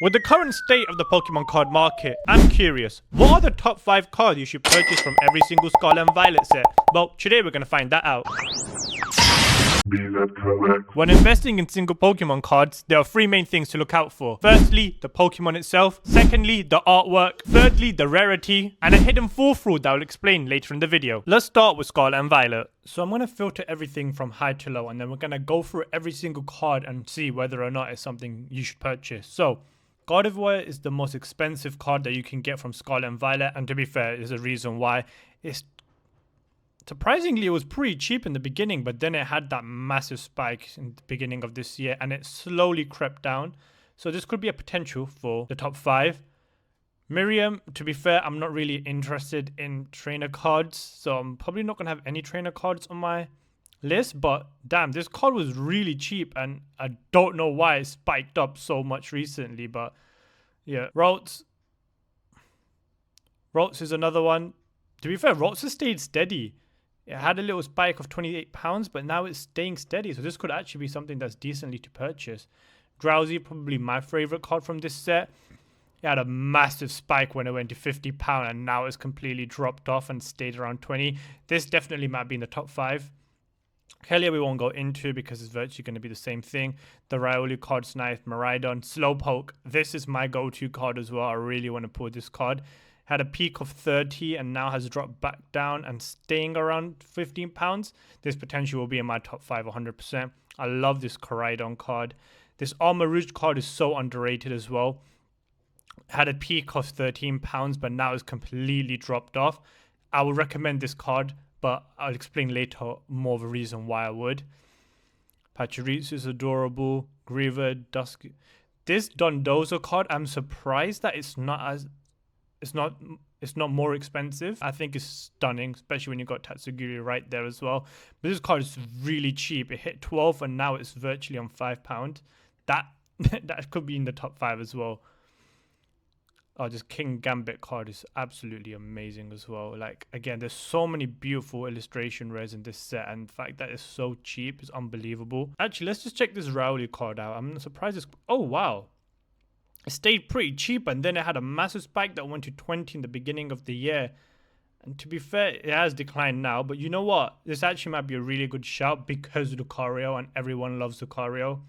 With the current state of the Pokemon card market, I'm curious, what are the top 5 cards you should purchase from every single Scarlet and Violet set? Well, today we're going to find that out. When investing in single Pokemon cards, there are 3 main things to look out for. Firstly, the Pokemon itself. Secondly, the artwork. Thirdly, the rarity. And a hidden 4th rule that I'll explain later in the video. Let's start with Scarlet and Violet. So I'm going to filter everything from high to low, and then we're going to go through every single card and see whether or not it's something you should purchase. So, Scarlet Violet is the most expensive card that you can get from Scarlet and Violet, and to be fair, there's a reason why. Surprisingly, it was pretty cheap in the beginning, but then it had that massive spike in the beginning of this year, and it slowly crept down. So this could be a potential for the top 5. Miriam, to be fair, I'm not really interested in trainer cards, so I'm probably not going to have any trainer cards on my list, but damn, this card was really cheap, and I don't know why it spiked up so much recently, but yeah. Ralts is another one. To be fair, Ralts has stayed steady. It had a little spike of £28, but now it's staying steady, so this could actually be something that's decently to purchase. Drowsy, probably my favorite card from this set. It had a massive spike when it went to £50, and now it's completely dropped off and stayed around 20. This definitely might be in the top 5. Kelia we won't go into because it's virtually going to be the same thing. The Riolu card's nice. Miraidon, Slowpoke. This is my go-to card as well. I really want to pull this card. Had a peak of 30 and now has dropped back down and staying around £15. This potential will be in my top 5 100%. I love this Koraidon card. This Armor Rouge card is so underrated as well. Had a peak of £13, but now it's completely dropped off. I would recommend this card, but I'll explain later more of a reason why I would. Pachirisu is adorable. Griever, Dusky. This Dondozo card, I'm surprised that it's not more expensive. I think it's stunning, especially when you got Tatsugiri right there as well. But this card is really cheap. It hit 12 and now it's virtually on £5. That could be in the top 5 as well. Oh, this King Gambit card is absolutely amazing as well. Like, again, there's so many beautiful illustration rares in this set, and the fact that it's so cheap is unbelievable. Actually, let's just check this Rowley card out. I'm surprised it's... Oh, wow. It stayed pretty cheap, and then it had a massive spike that went to 20 in the beginning of the year. And to be fair, it has declined now, but you know what? This actually might be a really good shout because Lucario, and everyone loves Lucario.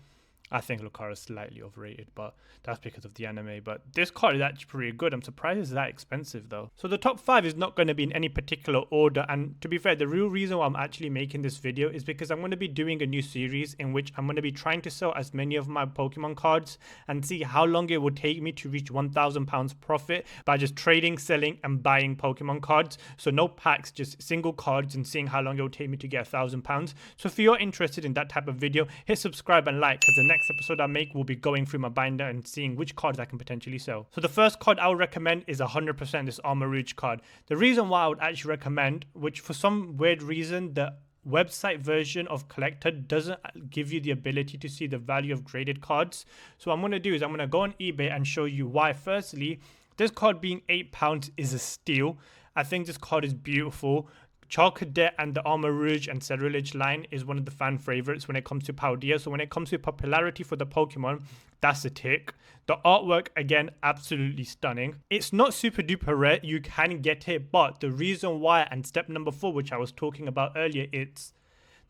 I think Lucario is slightly overrated, but that's because of the anime. But this card is actually pretty good. I'm surprised it's that expensive, though. So the top 5 is not going to be in any particular order. And to be fair, the real reason why I'm actually making this video is because I'm going to be doing a new series in which I'm going to be trying to sell as many of my Pokemon cards and see how long it would take me to reach £1,000 profit by just trading, selling, and buying Pokemon cards. So no packs, just single cards, and seeing how long it will take me to get £1,000. So if you're interested in that type of video, hit subscribe and like, because the next episode I make will be going through my binder and seeing which cards I can potentially sell. So the first card I would recommend is 100% this Armor Rouge card. The reason why I would actually recommend, which for some weird reason the website version of Collector doesn't give you the ability to see the value of graded cards. So what I'm going to do is I'm going to go on eBay and show you why. Firstly, this card being £8 is a steal. I think this card is beautiful. Charcadet and the Armor Rouge and Ceruledge line is one of the fan favorites when it comes to Paldea. So when it comes to popularity for the Pokemon, that's a tick. The artwork, again, absolutely stunning. It's not super duper rare. You can get it, but the reason why, and step number 4, which I was talking about earlier, it's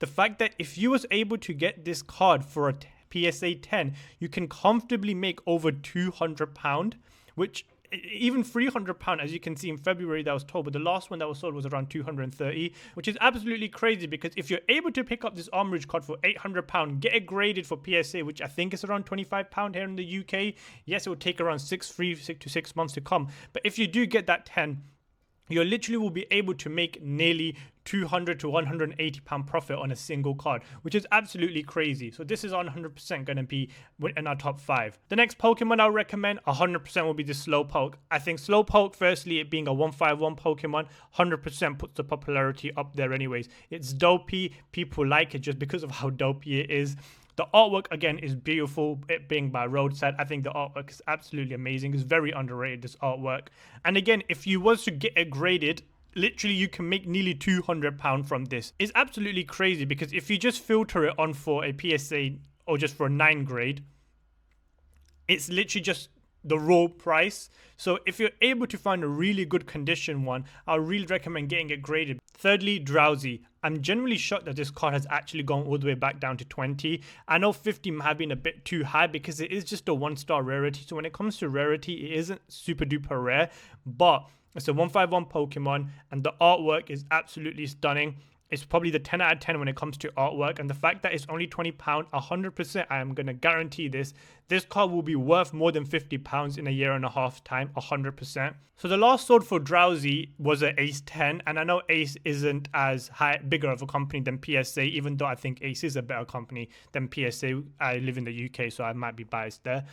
the fact that if you was able to get this card for a PSA 10, you can comfortably make over £200, which... even £300, as you can see in February that was told, but the last one that was sold was around 230, which is absolutely crazy because if you're able to pick up this Armor Rouge card for £800, get it graded for PSA, which I think is around £25 here in the UK. Yes, it will take around 6 to 6 months to come, but if you do get that 10, you literally will be able to make nearly £200 to £180 profit on a single card, which is absolutely crazy. So this is 100% going to be in our top 5. The next Pokemon I'll recommend 100% will be the Slowpoke. I think Slowpoke, firstly, it being a 151 Pokemon, 100% puts the popularity up there anyways. It's dopey. People like it just because of how dopey it is. The artwork, again, is beautiful. It being by Roadside, I think the artwork is absolutely amazing. It's very underrated, this artwork. And again, if you was to get it graded, literally you can make nearly £200 from this. It's absolutely crazy because if you just filter it on for a PSA or just for a 9 grade, it's literally just the raw price. So if you're able to find a really good condition one, I really recommend getting it graded. Thirdly, Drowsy. I'm genuinely shocked that this card has actually gone all the way back down to 20. I know 50 might have been a bit too high because it is just a 1-star rarity. So when it comes to rarity, it isn't super duper rare, but it's a 151 Pokemon and the artwork is absolutely stunning. It's probably the 10 out of 10 when it comes to artwork, and the fact that it's only £20, 100%, I am going to guarantee this card will be worth more than £50 in a year and a half time, 100%. So the last sword for Drowsy was an Ace 10, and I know Ace isn't as bigger of a company than PSA, even though I think Ace is a better company than PSA. I live in the UK, so I might be biased there.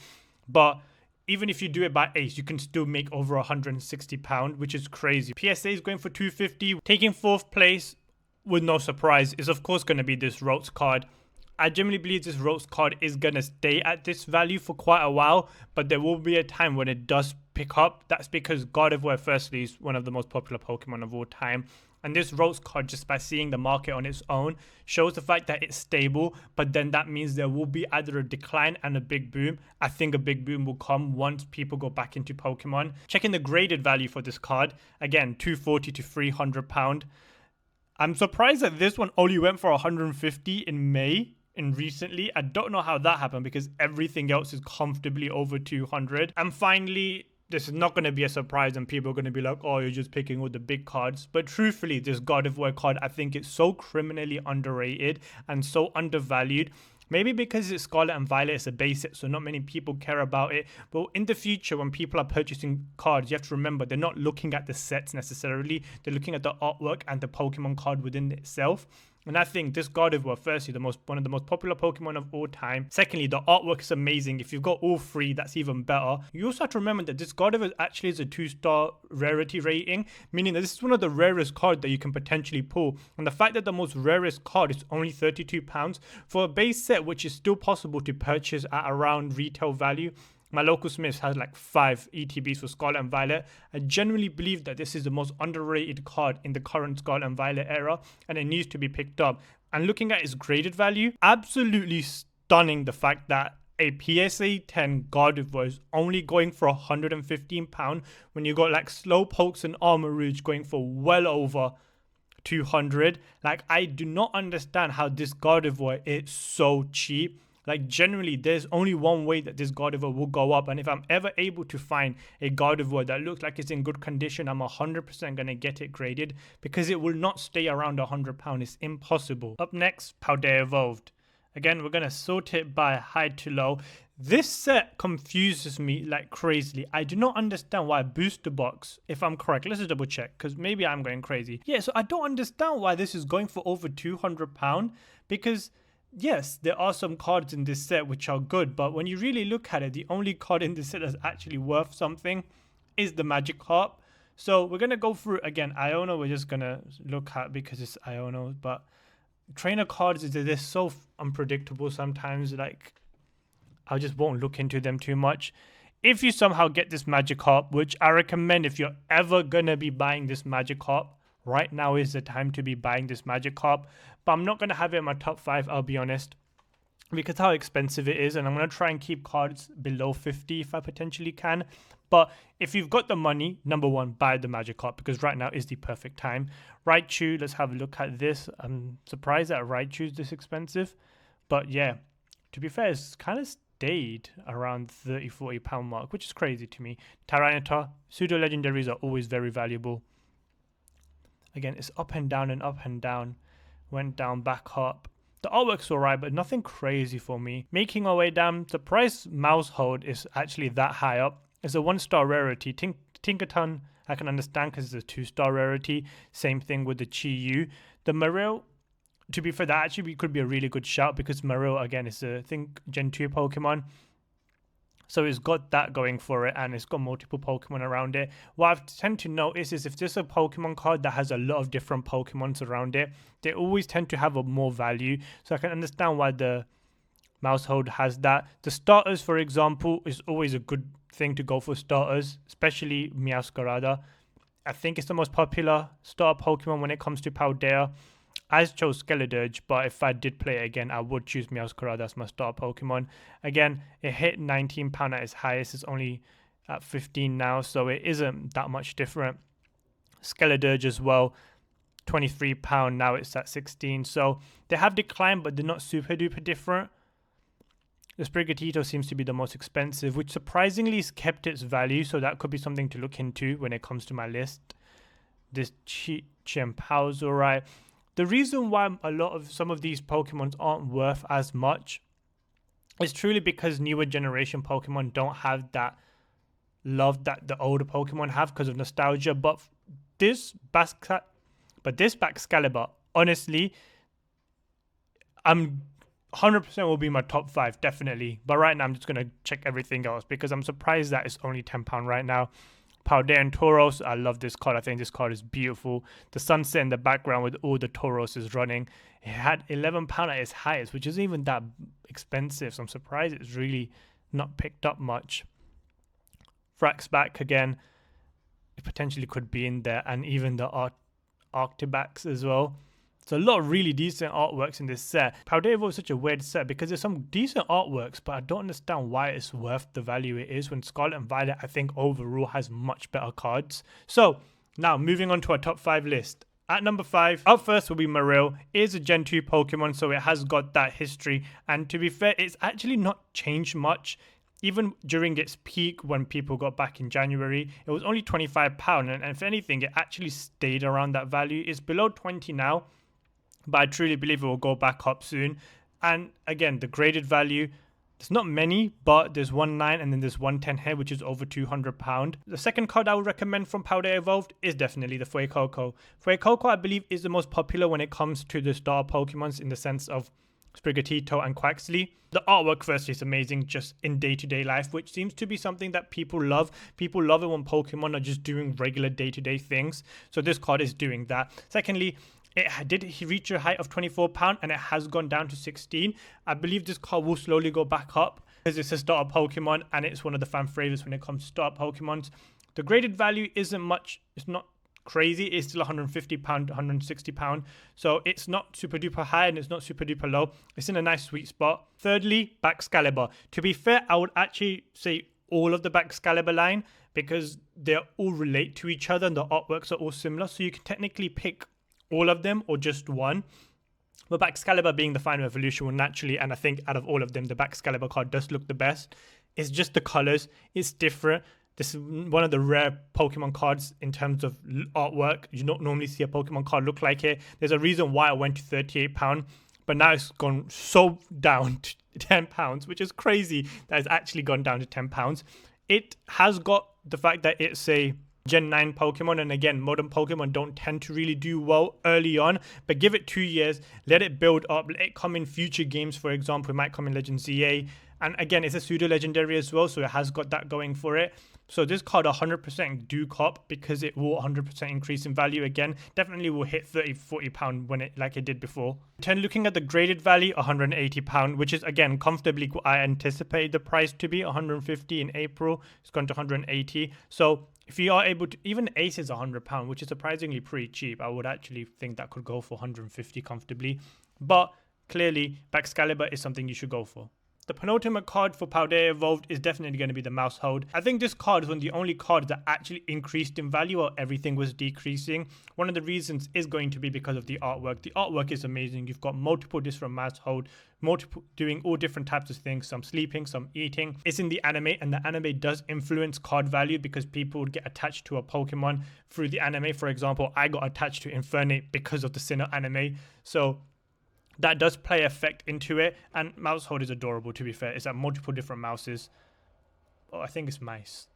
But even if you do it by Ace, you can still make over £160, which is crazy. PSA is going for 250, taking 4th place with no surprise is of course going to be this Rotes card. I genuinely believe this Rotes card is going to stay at this value for quite a while, but there will be a time when it does pick up. That's because God of War firstly is one of the most popular Pokemon of all time. And this Rotes card, just by seeing the market on its own, shows the fact that it's stable, but then that means there will be either a decline and a big boom. I think a big boom will come once people go back into Pokemon. Checking the graded value for this card, again, 240 to £300. I'm surprised that this one only went for 150 in May and recently. I don't know how that happened because everything else is comfortably over 200. And finally, this is not going to be a surprise and people are going to be like, oh, you're just picking all the big cards. But truthfully, this God of War card, I think it's so criminally underrated and so undervalued. Maybe because it's Scarlet and Violet, it's a basic, so not many people care about it. But in the future, when people are purchasing cards, you have to remember they're not looking at the sets necessarily. They're looking at the artwork and the Pokemon card within itself. And I think this God of War, firstly, one of the most popular Pokemon of all time. Secondly, the artwork is amazing. If you've got all three, that's even better. You also have to remember that this God of War actually is a 2-star rarity rating, meaning that this is one of the rarest cards that you can potentially pull. And the fact that the most rarest card is only £32 for a base set, which is still possible to purchase at around retail value. My local Smiths has like 5 ETBs for Scarlet and Violet. I genuinely believe that this is the most underrated card in the current Scarlet and Violet era, and it needs to be picked up. And looking at its graded value, absolutely stunning the fact that a PSA 10 God of War is only going for £115 when you got like Slowpokes and Armourouge going for well over 200. Like, I do not understand how this God of War is so cheap. Like, generally, there's only one way that this God of War will go up. And if I'm ever able to find a God of War that looks like it's in good condition, I'm 100% going to get it graded because it will not stay around £100. It's impossible. Up next, Paldea Evolved. Again, we're going to sort it by high to low. This set confuses me like crazily. I do not understand why booster box, if I'm correct, let's just double check because maybe I'm going crazy. Yeah, so I don't understand why this is going for over £200 because yes, there are some cards in this set which are good, but when you really look at it, the only card in this set that's actually worth something is the Magikarp. So we're going to go through, again, Iono we're just going to look at because it's Iono, but trainer cards, they're so unpredictable sometimes, like, I just won't look into them too much. If you somehow get this Magikarp, which I recommend if you're ever going to be buying this Magikarp, right now is the time to be buying this Magikarp. But I'm not going to have it in my top 5, I'll be honest, because how expensive it is. And I'm going to try and keep cards below 50 if I potentially can. But if you've got the money, number one, buy the Magikarp because right now is the perfect time. Raichu, let's have a look at this. I'm surprised that Raichu is this expensive. But yeah, to be fair, it's kind of stayed around £30-40 mark, which is crazy to me. Tyranitar, pseudo legendaries are always very valuable. Again, it's up and down and up and down. Went down, back up. The artwork's alright, but nothing crazy for me. Making our way down, the price Mousehold is actually that high up. It's a 1-star rarity. Tinkerton, I can understand because it's a 2-star rarity. Same thing with the Chi-Yu. The Marill, to be fair, that actually could be a really good shout because Marill, again, is a, I think, Gen 2 Pokemon. So it's got that going for it and it's got multiple Pokemon around it. What I tend to notice is if there's a Pokemon card that has a lot of different Pokemons around it, they always tend to have a more value. So I can understand why the Mousehold has that. The starters, for example, is always a good thing to go for starters, especially Meowscarada. I think it's the most popular starter Pokemon when it comes to Paldea. I chose Skeledirge, but if I did play it again, I would choose Meowscarada as my star Pokemon. Again, it hit £19 at its highest. It's only at 15 now, so it isn't that much different. Skeledirge as well, £23. Now it's at 16. So they have declined, but they're not super duper different. The Sprigatito seems to be the most expensive, which surprisingly has kept its value, so that could be something to look into when it comes to my list. This Chimpau's alright. The reason why some of these Pokemons aren't worth as much is truly because newer generation Pokemon don't have that love that the older Pokemon have because of nostalgia. But this Baxcalibur, honestly, I'm 100% will be my top 5, definitely. But right now, I'm just going to check everything else because I'm surprised that it's only £10 right now. Paldean Tauros, I love this card. I think this card is beautiful. The sunset in the background with all the Tauros is running. It had £11 at its highest, which isn't even that expensive. So I'm surprised it's really not picked up much. Fraxback again, it potentially could be in there, and even the Arctibax as well. So a lot of really decent artworks in this set. Paldea Evolved is such a weird set because there's some decent artworks, but I don't understand why it's worth the value it is when Scarlet and Violet, I think, overall has much better cards. So now moving on to our top 5 list. At number 5, up first will be Marill. It is a Gen 2 Pokemon, so it has got that history. And to be fair, it's actually not changed much. Even during its peak when people got back in January, it was only £25. And if anything, it actually stayed around that value. It's below 20 now, but I truly believe it will go back up soon. And again, the graded value, there's not many, but there's 1.9 and then there's 1.10 here, which is over £200. The second card I would recommend from Paldea Evolved is definitely the Fuecoco. Fuecoco, I believe, is the most popular when it comes to the star Pokemons in the sense of Sprigatito and Quaxly. The artwork firstly is amazing just in day-to-day life, which seems to be something that people love. People love it when Pokemon are just doing regular day-to-day things. So this card is doing that. Secondly, it did reach a height of £24 and it has gone down to 16. I believe this card will slowly go back up because it's a starter Pokemon and it's one of the fan favorites when it comes to starter Pokemons. The graded value isn't much. It's not crazy. It's still £150, £160. So it's not super duper high and it's not super duper low. It's in a nice sweet spot. Thirdly, Baxcalibur. To be fair, I would actually say all of the Baxcalibur line because they all relate to each other and the artworks are all similar. So you can technically pick all of them or just one. But Baxcalibur being the final evolution will naturally, and I think out of all of them, the Baxcalibur card does look the best. It's just the colors. It's different. This is one of the rare Pokemon cards in terms of artwork. You don't normally see a Pokemon card look like it. There's a reason why I went to £38, but now it's gone so down to £10, which is crazy that it's actually gone down to £10. It has got the fact that it's a Gen 9 Pokemon, and again, modern Pokemon don't tend to really do well early on, but give it 2 years, let it build up, let it come in future games. For example, it might come in Legend ZA, and again, it's a pseudo legendary as well, so it has got that going for it. So this card 100% do cop because it will 100% increase in value again. Definitely will hit £30-40 when it like it did before. Then looking at the graded value, £180, which is again comfortably I anticipated the price to be £150 in April. It's gone to £180. So if you are able to, even Ace is £100, which is surprisingly pretty cheap. I would actually think that could go for £150 comfortably. But clearly, Baxcalibur is something you should go for. The penultimate card for Paldea Evolved is definitely going to be the Maushold. I think this card is one of the only cards that actually increased in value while everything was decreasing. One of the reasons is going to be because of the artwork. The artwork is amazing. You've got multiple different Maushold, multiple doing all different types of things, some sleeping, some eating. It's in the anime, and the anime does influence card value because people would get attached to a Pokemon through the anime. For example, I got attached to Infernape because of the Sinnoh anime. So that does play effect into it, and Maushold is adorable, to be fair. It's like multiple different mouses. Oh, I think it's mice.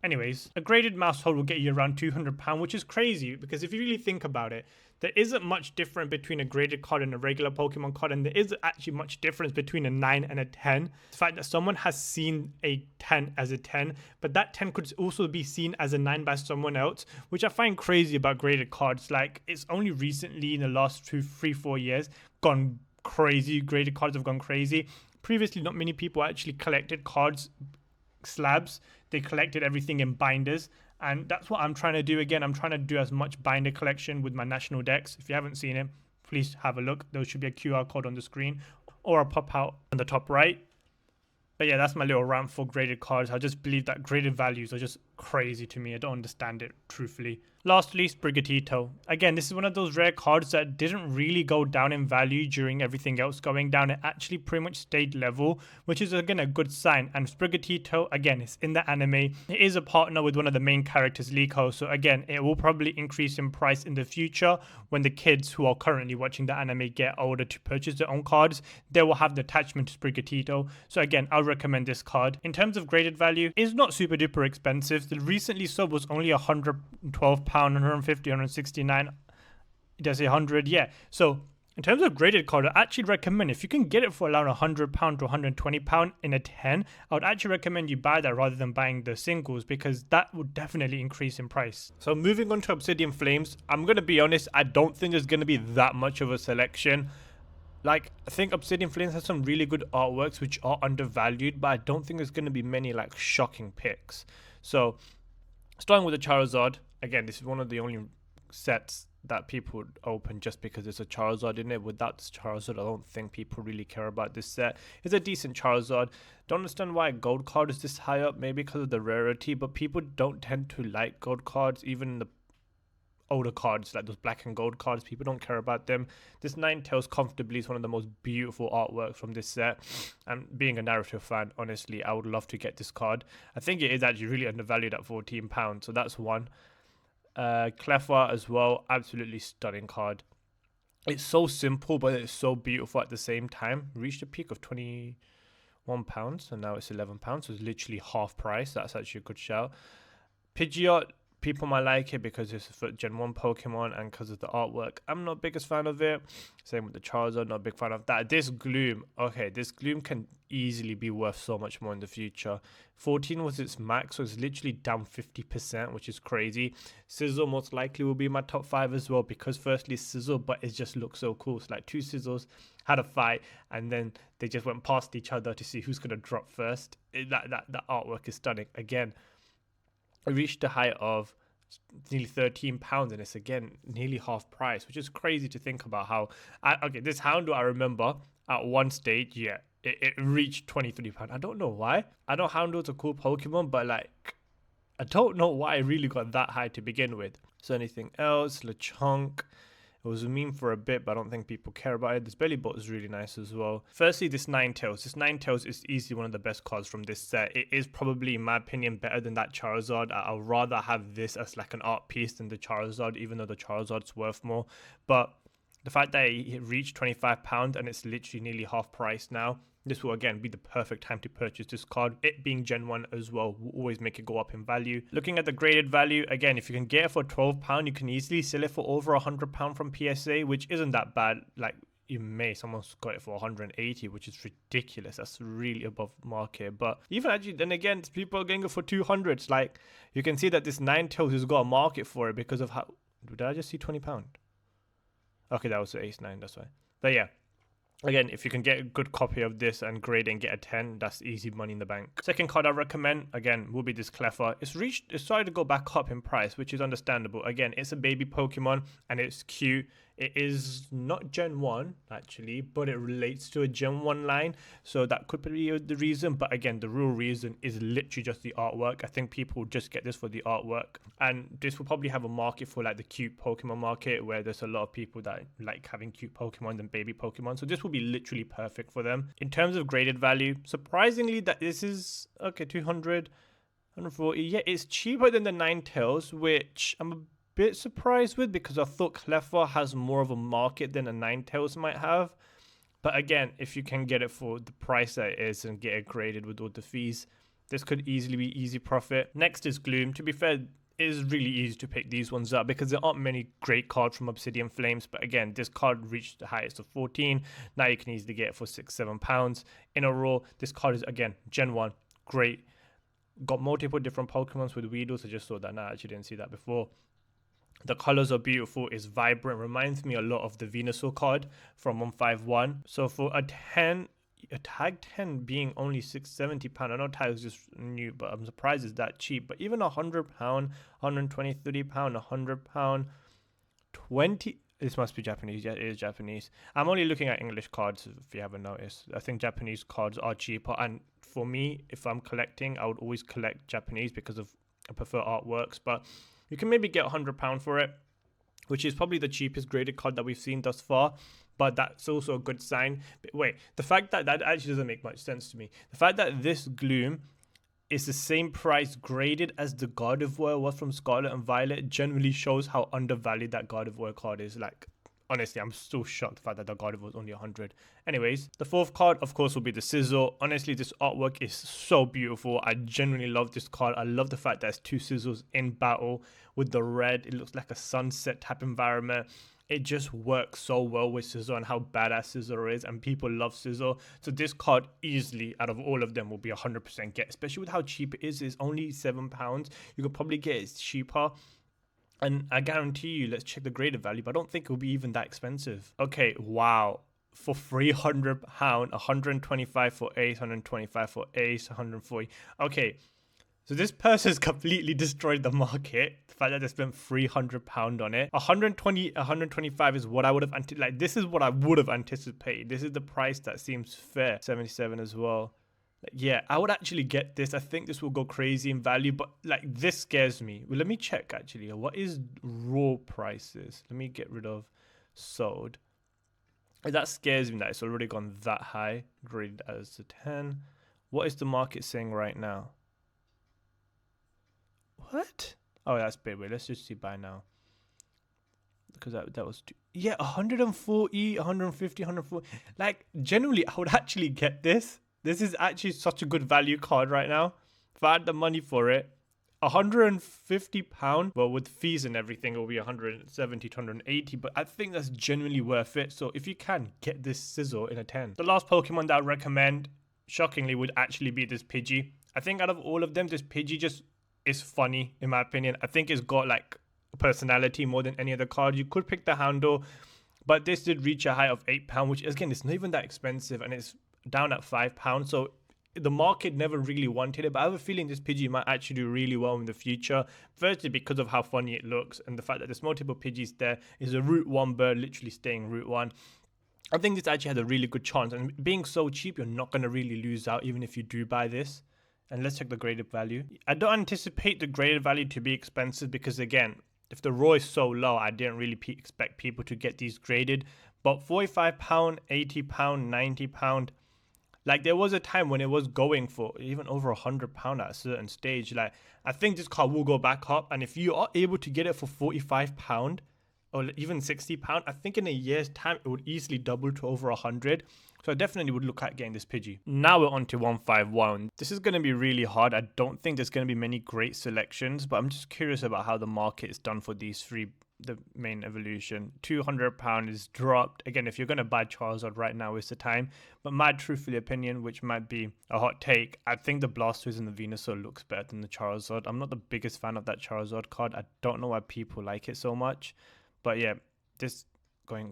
Anyways, a graded Maushold will get you around £200, which is crazy, because if you really think about it, there isn't much difference between a graded card and a regular Pokemon card, and there is actually much difference between a 9 and a 10. The fact that someone has seen a 10 as a 10, but that 10 could also be seen as a 9 by someone else, which I find crazy about graded cards. Like, it's only recently in the last 3-4 years gone crazy. Graded cards have gone crazy. Previously, not many people actually collected cards slabs. They collected everything in binders, and that's what I'm trying to do again. I'm trying to do as much binder collection with my national decks. If you haven't seen it, please have a look. There should be a QR code on the screen or a pop out on the top right. But yeah, that's my little rant for graded cards. I just believe that graded values are just crazy to me. I don't understand it, truthfully. Lastly, Sprigatito. Again, this is one of those rare cards that didn't really go down in value during everything else going down. It actually pretty much stayed level, which is again a good sign. And Sprigatito, again, it's in the anime. It is a partner with one of the main characters, Liko. So again, it will probably increase in price in the future when the kids who are currently watching the anime get older to purchase their own cards. They will have the attachment to Sprigatito. So again, I'll recommend this card. In terms of graded value, it's not super duper expensive. The recently sub was only £112, 150, 169. Did I say 100? Yeah. So in terms of graded card, I actually recommend if you can get it for around £100 to £120 in a 10, I would actually recommend you buy that rather than buying the singles, because that would definitely increase in price. So moving on to Obsidian Flames, I'm going to be honest, I don't think there's going to be that much of a selection. Like, I think Obsidian Flames has some really good artworks which are undervalued, but I don't think there's going to be many like shocking picks. So starting with the Charizard, again, this is one of the only sets that people would open just because there's a Charizard in it. Without this Charizard, I don't think people really care about this set. It's a decent Charizard. Don't understand why a gold card is this high up, maybe because of the rarity, but people don't tend to like gold cards, even in the older cards like those black and gold cards. People don't care about them. This Ninetales comfortably is one of the most beautiful artwork from this set, and being a Naruto fan, honestly, I would love to get this card. I think it is actually really undervalued at £14, so that's one. Cleffa as well, absolutely stunning card. It's so simple, but it's so beautiful at the same time. Reached a peak of £21 and now it's £11, so it's literally half price. That's actually a good shout. Pidgeot, people might like it because it's a Gen 1 Pokemon and because of the artwork. I'm not biggest fan of it. Same with the Charizard, not a big fan of that. This Gloom, okay, this Gloom can easily be worth so much more in the future. 14 was its max, so it's literally down 50%, which is crazy. Sizzle most likely will be my top 5 as well, because firstly Sizzle, but it just looks so cool. It's like two Sizzles had a fight and then they just went past each other to see who's going to drop first. That artwork is stunning. Again, it reached a height of nearly £13 and it's again nearly half price, which is crazy to think about. How okay, this Houndour, I remember at one stage, yeah, it reached £23. I don't know why. I know Houndour's a cool Pokemon, but like, I don't know why it really got that high to begin with. So anything else? Lechonk. It was a meme for a bit, but I don't think people care about it. This Belly Bot is really nice as well. Firstly, this Ninetales. This Ninetales is easily one of the best cards from this set. It is probably, in my opinion, better than that Charizard. I'd rather have this as like an art piece than the Charizard, even though the Charizard's worth more. But the fact that it reached £25 and it's literally nearly half price now, this will again be the perfect time to purchase this card. It being Gen 1 as well will always make it go up in value. Looking at the graded value, again, if you can get it for £12, you can easily sell it for over £100 from PSA, which isn't that bad. Like, someone's got it for 180, which is ridiculous. That's really above market. But even actually, then again, people are getting it for 200. Like, you can see that this Ninetales has got a market for it because of how... Did I just see £20? Okay, that was the Ace 9, that's why. But yeah. Again, if you can get a good copy of this and grade and get a 10, that's easy money in the bank. Second card I recommend, again, will be this Cleffa. It's started to go back up in price, which is understandable. Again, it's a baby Pokemon and it's cute. It is not Gen 1, actually, but it relates to a Gen 1 line. So that could be the reason. But again, the real reason is literally just the artwork. I think people just get this for the artwork. And this will probably have a market for like the cute Pokemon market, where there's a lot of people that like having cute Pokemon than baby Pokemon. So this will be literally perfect for them. In terms of graded value, surprisingly, that this is, okay, 200, 140. Yeah, it's cheaper than the Ninetales, which I'm a bit surprised with because I thought Cleffa has more of a market than a Ninetales might have. But again, if you can get it for the price that it is and get it graded with all the fees, this could easily be easy profit. Next is Gloom. To be fair, it is really easy to pick these ones up because there aren't many great cards from Obsidian Flames. But again, this card reached the highest of 14. Now you can easily get it for £6-7 in a row. This card is, again, Gen 1, great. Got multiple different Pokemons with Weedle. I just saw that now. I actually didn't see that before. The colors are beautiful. It's vibrant. Reminds me a lot of the Venusaur card from 151. So for a 10, a tag 10 being only £670, I know tag is just new, but I'm surprised it's that cheap. But even £100, £123, £100, 20. This must be Japanese. Yeah, it is Japanese. I'm only looking at English cards, if you haven't noticed. I think Japanese cards are cheaper. And for me, if I'm collecting, I would always collect Japanese because of I prefer artworks. But you can maybe get £100 for it, which is probably the cheapest graded card that we've seen thus far. But that's also a good sign. But wait, the fact that actually doesn't make much sense to me. The fact that this Gloom is the same price graded as the Gardevoir was from Scarlet and Violet generally shows how undervalued that Gardevoir card is. Like, honestly, I'm so shocked the fact that the Gardevoir was only 100. Anyways, the fourth card, of course, will be the Sizzle. Honestly, this artwork is so beautiful. I genuinely love this card. I love the fact that there's two Sizzles in battle with the red. It looks like a sunset type environment. It just works so well with Scizor and how badass Scizor is, and people love Scizor. So this card easily, out of all of them, will be 100% get, especially with how cheap it is. It's only £7. You could probably get it cheaper. And I guarantee you, let's check the graded value, but I don't think it will be even that expensive. Okay, wow. For £300, 125 for Ace, 125 for Ace, 140. Okay. So this person's completely destroyed the market. The fact that they spent £300 on it. 120, 125 is what I would have like. This is what I would have anticipated. This is the price that seems fair. 77 as well. Yeah, I would actually get this. I think this will go crazy in value, but like this scares me. Well, let me check actually. What is raw prices? Let me get rid of sold. That scares me that it's already gone that high. Graded as a 10. What is the market saying right now? What? Oh, that's big. Wait, let's just see buy now. Because that was yeah, 140, 150, 140. Like, generally, I would actually get this. This is actually such a good value card right now. If I had the money for it, £150. Well, with fees and everything, it will be 170 to 180. But I think that's genuinely worth it. So if you can, get this Scizor in a 10. The last Pokemon that I recommend, shockingly, would actually be this Pidgey. I think out of all of them, this Pidgey just is funny, in my opinion. I think it's got like a personality more than any other card. You could pick the handle, but this did reach a high of £8, which again, it's not even that expensive, and it's down at £5. So the market never really wanted it, but I have a feeling this Pidgey might actually do really well in the future. Firstly, because of how funny it looks, and the fact that there's multiple Pidgeys there. Is a Route 1 bird literally staying Route 1. I think this actually has a really good chance, and being so cheap, you're not going to really lose out even if you do buy this. And let's check the graded value. I don't anticipate the graded value to be expensive because, again, if the raw is so low, I didn't really expect people to get these graded. But £45, £80, £90, like there was a time when it was going for even over £100 at a certain stage. Like, I think this card will go back up. And if you are able to get it for £45 or even £60, I think in a year's time, it would easily double to over 100. So I definitely would look at getting this Pidgey. Now we're on to 151. This is going to be really hard. I don't think there's going to be many great selections, but I'm just curious about how the market is done for these three, the main evolution. £200 is dropped. Again, if you're going to buy Charizard right now is the time. But my truthful opinion, which might be a hot take, I think the Blastoise and the Venusaur looks better than the Charizard. I'm not the biggest fan of that Charizard card. I don't know why people like it so much. But yeah, this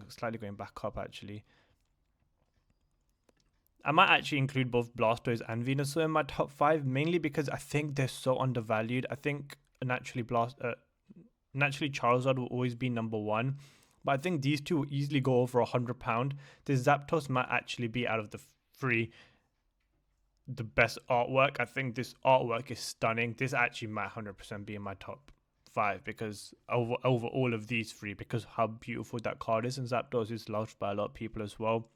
slightly going back up actually. I might actually include both Blastoise and Venusaur in my top 5, mainly because I think they're so undervalued. I think naturally Charizard will always be number 1, but I think these two will easily go over £100. This Zapdos might actually be, out of the three, the best artwork. I think this artwork is stunning. This actually might 100% be in my top 5 because over all of these three, because how beautiful that card is, and Zapdos is loved by a lot of people as well.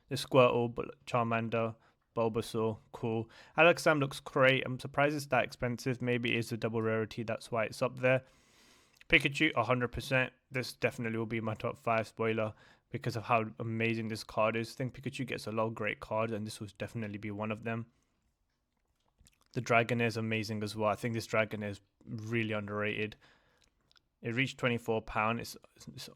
The Squirtle, Charmander, Bulbasaur, cool. Alakazam looks great. I'm surprised it's that expensive. Maybe it is a double rarity, that's why it's up there. Pikachu, 100%. This definitely will be my top 5, spoiler, because of how amazing this card is. I think Pikachu gets a lot of great cards, and this will definitely be one of them. The Dragonair is amazing as well. I think this Dragonair is really underrated. It reached £24. It's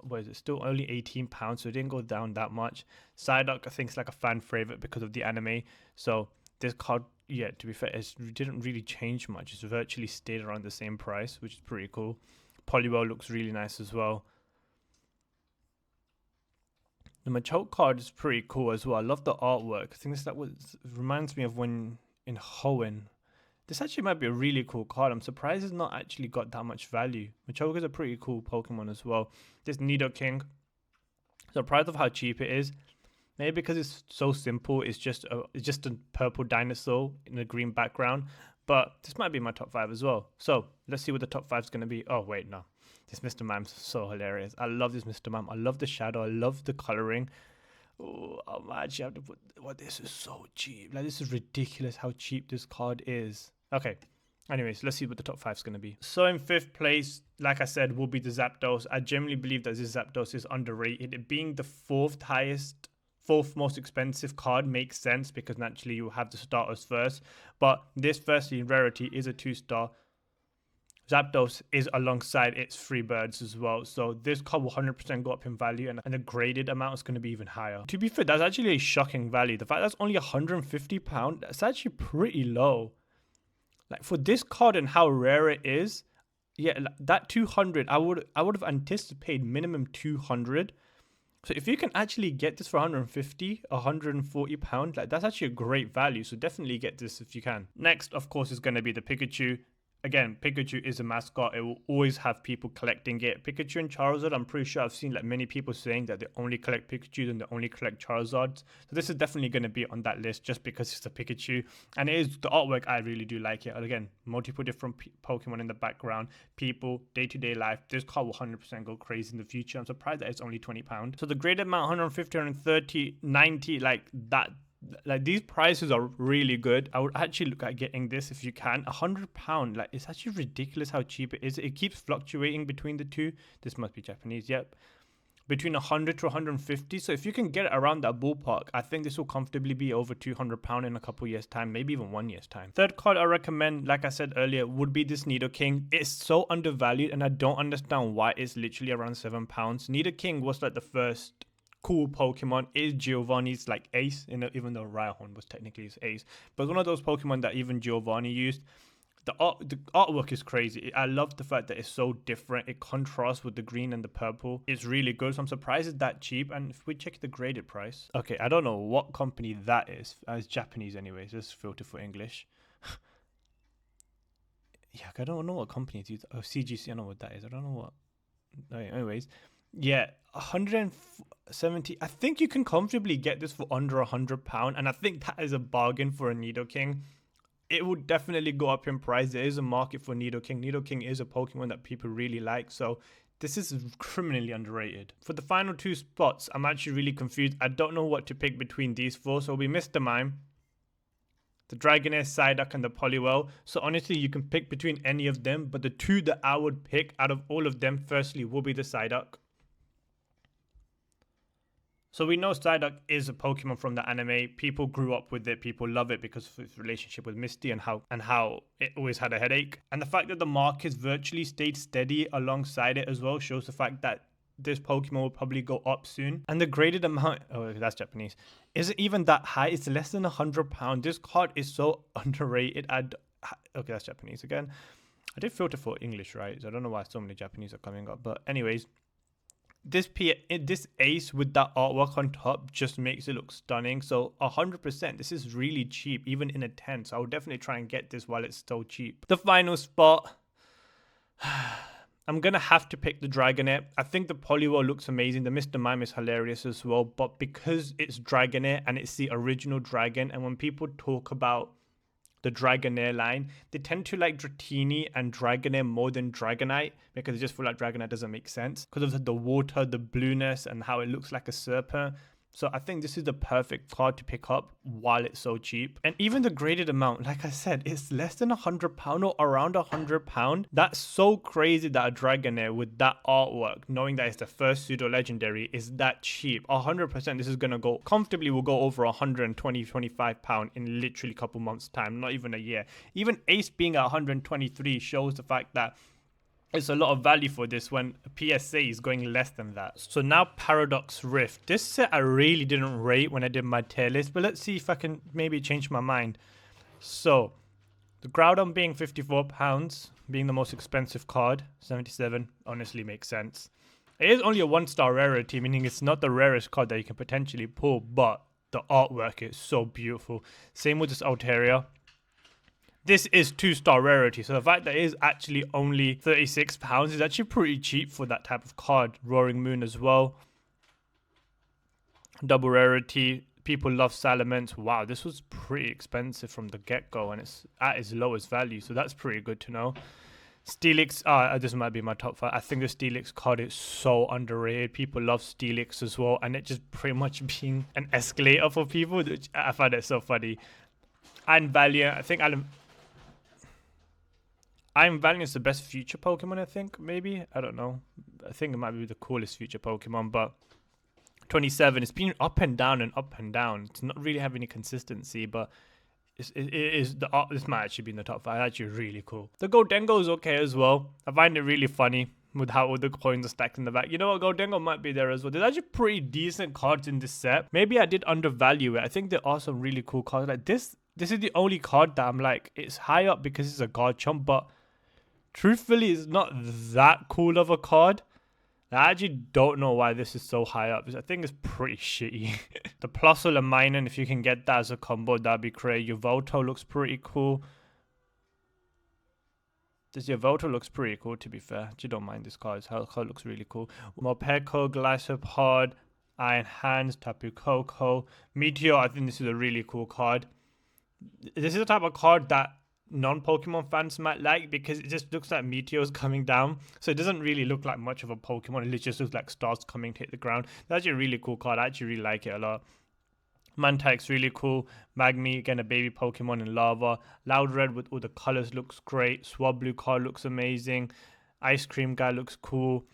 what is it? Still only £18, so it didn't go down that much. Psyduck, I think, is like a fan favorite because of the anime. So this card, yeah, to be fair, it didn't really change much. It's virtually stayed around the same price, which is pretty cool. Poliwhirl looks really nice as well. The Machoke card is pretty cool as well. I love the artwork. I think this reminds me of when in Hoenn, This actually might be a really cool card. I'm surprised it's not actually got that much value. Machoke is a pretty cool Pokemon as well. This Nidoking, surprised of how cheap it is. Maybe because it's so simple, it's just a purple dinosaur in a green background. But this might be my top 5 as well. So let's see what the top 5 is going to be. Oh, wait, no. This Mr. Mime's so hilarious. I love this Mr. Mime. I love the shadow. I love the coloring. Oh, I actually have to put... Well, this is so cheap. Like, this is ridiculous how cheap this card is. Okay. Anyways, let's see what the top 5 is going to be. So in 5th place, like I said, will be the Zapdos. I genuinely believe that this Zapdos is underrated. It being the 4th most expensive card makes sense because naturally you have the starters first. But this firstly rarity is a 2-star. Zapdos is alongside its 3 birds as well. So this card will 100% go up in value and the graded amount is going to be even higher. To be fair, that's actually a shocking value. The fact that's only £150, that's actually pretty low. Like for this card and how rare it is, yeah, that 200, I would have anticipated minimum 200. So if you can actually get this for 150, £140, like that's actually a great value. So definitely get this if you can. Next, of course, is going to be the Pikachu. Again, Pikachu is a mascot. It will always have people collecting it. Pikachu and Charizard, I'm pretty sure I've seen like many people saying that they only collect Pikachu and they only collect Charizards. So this is definitely going to be on that list just because it's a Pikachu. And it is the artwork, I really do like it. And again, multiple different Pokemon in the background, people, day-to-day life. This card will 100% go crazy in the future. I'm surprised that it's only £20. So the graded amount, 150, 130, 90, like that. Like these prices are really good. I would actually look at getting this if you can. £100, like it's actually ridiculous how cheap it is. It keeps fluctuating between the two. This must be Japanese, yep. Between 100 to 150. So if you can get it around that ballpark, I think this will comfortably be over £200 in a couple years time, maybe even 1 year's time. Third card I recommend, like I said earlier, would be this Nidoking. It's so undervalued and I don't understand why it's literally around £7. Nidoking was like the first cool Pokemon. Is Giovanni's like ace, even though Rhyhorn was technically his ace, but one of those Pokemon that even Giovanni used. The artwork is crazy. I love the fact that it's so different. It contrasts with the green and the purple. It's really good, so I'm surprised it's that cheap. And if we check the graded price, okay, I don't know what company that is. It's Japanese anyways. Let's filter for English. Yeah, I don't know what company it is. Oh, CGC, I know what that is. I don't know what. Anyways, yeah, 170. I think you can comfortably get this for under £100, and I think that is a bargain for a Nidoking. It would definitely go up in price. There is a market for Nidoking. Nidoking is a Pokemon that people really like, so this is criminally underrated. For the final 2 spots, I'm actually really confused. I don't know what to pick between these 4. So we Mr. Mime, the Dragonair, Psyduck, and the Poliwhirl. So honestly, you can pick between any of them, but the 2 that I would pick out of all of them, firstly, will be the Psyduck. So we know Psyduck is a Pokemon from the anime. People grew up with it. People love it because of its relationship with Misty and how it always had a headache. And the fact that the markets virtually stayed steady alongside it as well shows the fact that this Pokemon will probably go up soon. And the graded amount, oh, that's Japanese, isn't even that high. It's less than £100. This card is so underrated. Okay, that's Japanese again. I did filter for English, right? So I don't know why so many Japanese are coming up. But anyways, this ace with that artwork on top just makes it look stunning. So 100%, this is really cheap, even in a 10. So I would definitely try and get this while it's still cheap. The final spot, I'm going to have to pick the Dragonair. I think the Poliwhirl looks amazing. The Mr. Mime is hilarious as well. But because it's Dragonair and it's the original dragon, and when people talk about the Dragonair line, they tend to like Dratini and Dragonair more than Dragonite because they just feel like Dragonite doesn't make sense because of the water, the blueness, and how it looks like a serpent. So I think this is the perfect card to pick up while it's so cheap. And even the graded amount, like I said, it's less than £100 or around £100. That's so crazy that a Dragonair with that artwork, knowing that it's the first pseudo legendary, is that cheap. 100% this is going to go comfortably, will go over £125 in literally a couple months time, not even a year. Even Ace being at 123 shows the fact that it's a lot of value for this when a PSA is going less than that. So now Paradox Rift. This set I really didn't rate when I did my tier list, but let's see if I can maybe change my mind. So the Groudon being £54, being the most expensive card, 77, honestly makes sense. It is only a 1-star rarity, meaning it's not the rarest card that you can potentially pull, but the artwork is so beautiful. Same with this Altaria. This is 2-star rarity, so the fact that it is actually only £36 is actually pretty cheap for that type of card. Roaring Moon as well. Double rarity. People love Salamence. Wow, this was pretty expensive from the get-go, and it's at its lowest value, so that's pretty good to know. Steelix, this might be my top 5. I think the Steelix card is so underrated. People love Steelix as well, and it just pretty much being an escalator for people, which I find it so funny. And Valiant, I think I'm Valiant is the best future Pokemon, I think, maybe. I don't know. I think it might be the coolest future Pokemon, but 27, it's been up and down and up and down. It's not really having any consistency, but this might actually be in the top 5. Actually really cool. The Goldengo is okay as well. I find it really funny with how all the coins are stacked in the back. You know what, Goldengo might be there as well. There's actually pretty decent cards in this set. Maybe I did undervalue it. I think there are some really cool cards. Like this is the only card that I'm like, it's high up because it's a Garchomp, but truthfully it's not that cool of a card. I actually don't know why this is so high up. I think it's pretty shitty. The Plusle and Minun, if you can get that as a combo, that'd be great. Yveltal looks pretty cool. This Yveltal looks pretty cool, to be fair. You don't mind this card. This card looks really cool. Morpeko, Gliscopod, Iron Hands, Tapu Koko. Meteor, I think this is a really cool card. This is the type of card that non-Pokemon fans might like because it just looks like meteors coming down, so it doesn't really look like much of a Pokemon. It just looks like stars coming to hit the ground. That's actually a really cool card. I actually really like it a lot. Mantic's really cool. Magmi, again, a baby Pokemon in lava. Loudred with all the colors looks great. Swablu card looks amazing. Ice Cream guy looks cool.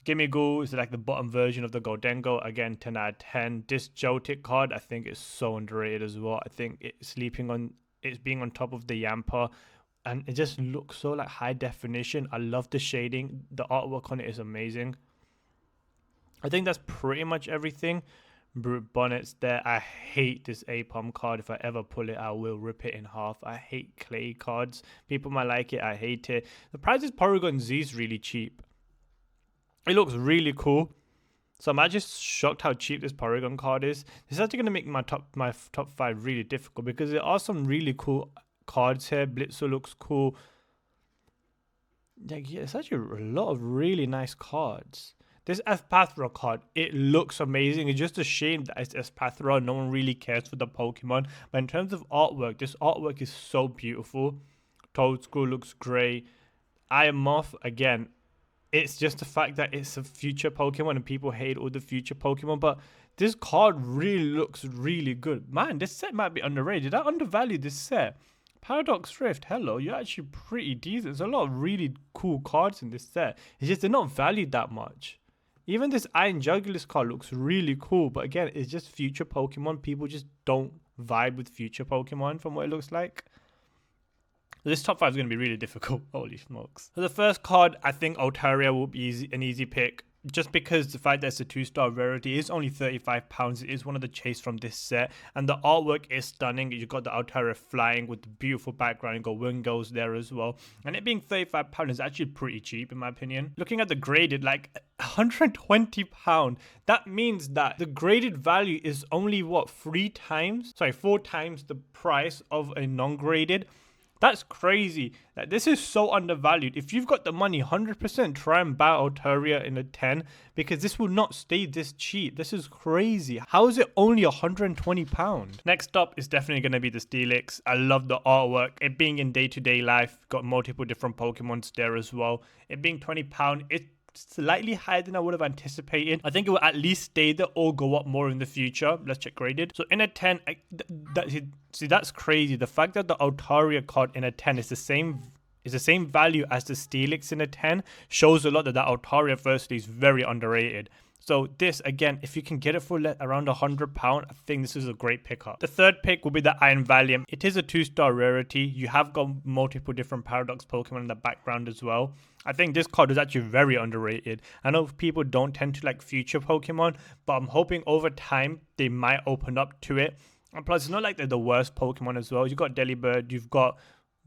Gimmighoul is like the bottom version of the Goldengo. Again, 10 out of 10. This Joltik card I think is so underrated as well. I think it's being on top of the Yamper, and it just looks so like high definition. I love the shading. The artwork on it is amazing. I think that's pretty much everything. Brute Bonnet's there. I hate this Apom card. If I ever pull it, I will rip it in half. I hate clay cards. People might like it. I hate it. The price is Porygon Z is really cheap. It looks really cool. So I'm actually shocked how cheap this Porygon card is. This is actually going to make my top 5 really difficult because there are some really cool cards here. Blitzer looks cool. Yeah, it's actually a lot of really nice cards. This Espathra card, it looks amazing. It's just a shame that it's Espathra. No one really cares for the Pokemon. But in terms of artwork, this artwork is so beautiful. Toadscrew looks great. Iron Moth, again, it's just the fact that it's a future Pokemon and people hate all the future Pokemon. But this card really looks really good. Man, this set might be underrated. Did I undervalue this set? Paradox Rift, hello, you're actually pretty decent. There's a lot of really cool cards in this set. It's just they're not valued that much. Even this Iron Jugulis card looks really cool. But again, it's just future Pokemon. People just don't vibe with future Pokemon from what it looks like. This top 5 is going to be really difficult. Holy smokes. So the first card, I think Altaria will be an easy pick. Just because the fact that it's a 2-star rarity is only £35. It is one of the chase from this set. And the artwork is stunning. You've got the Altaria flying with the beautiful background. You've got Wingos there as well. And it being £35 is actually pretty cheap in my opinion. Looking at the graded, like £120. That means that the graded value is only what, 4 times the price of a non-graded. That's crazy. Like, this is so undervalued. If you've got the money, 100% try and buy Altaria in a 10 because this will not stay this cheap. This is crazy. How is it only £120? Next up is definitely going to be the Steelix. I love the artwork. It being in day-to-day life, got multiple different Pokemons there as well. It being £20, it's slightly higher than I would have anticipated. I think it will at least stay there or go up more in the future. Let's check graded. So in a 10, see, that's crazy. The fact that the Altaria card in a 10 is the same value as the Steelix in a 10 shows a lot that Altaria firstly is very underrated. So this, again, if you can get it for around £100, I think this is a great pickup. The third pick will be the Iron Valium. It is a 2-star rarity. You have got multiple different Paradox Pokemon in the background as well. I think this card is actually very underrated. I know people don't tend to like future Pokemon, but I'm hoping over time they might open up to it. And plus, it's not like they're the worst Pokemon as well. You've got Delibird, you've got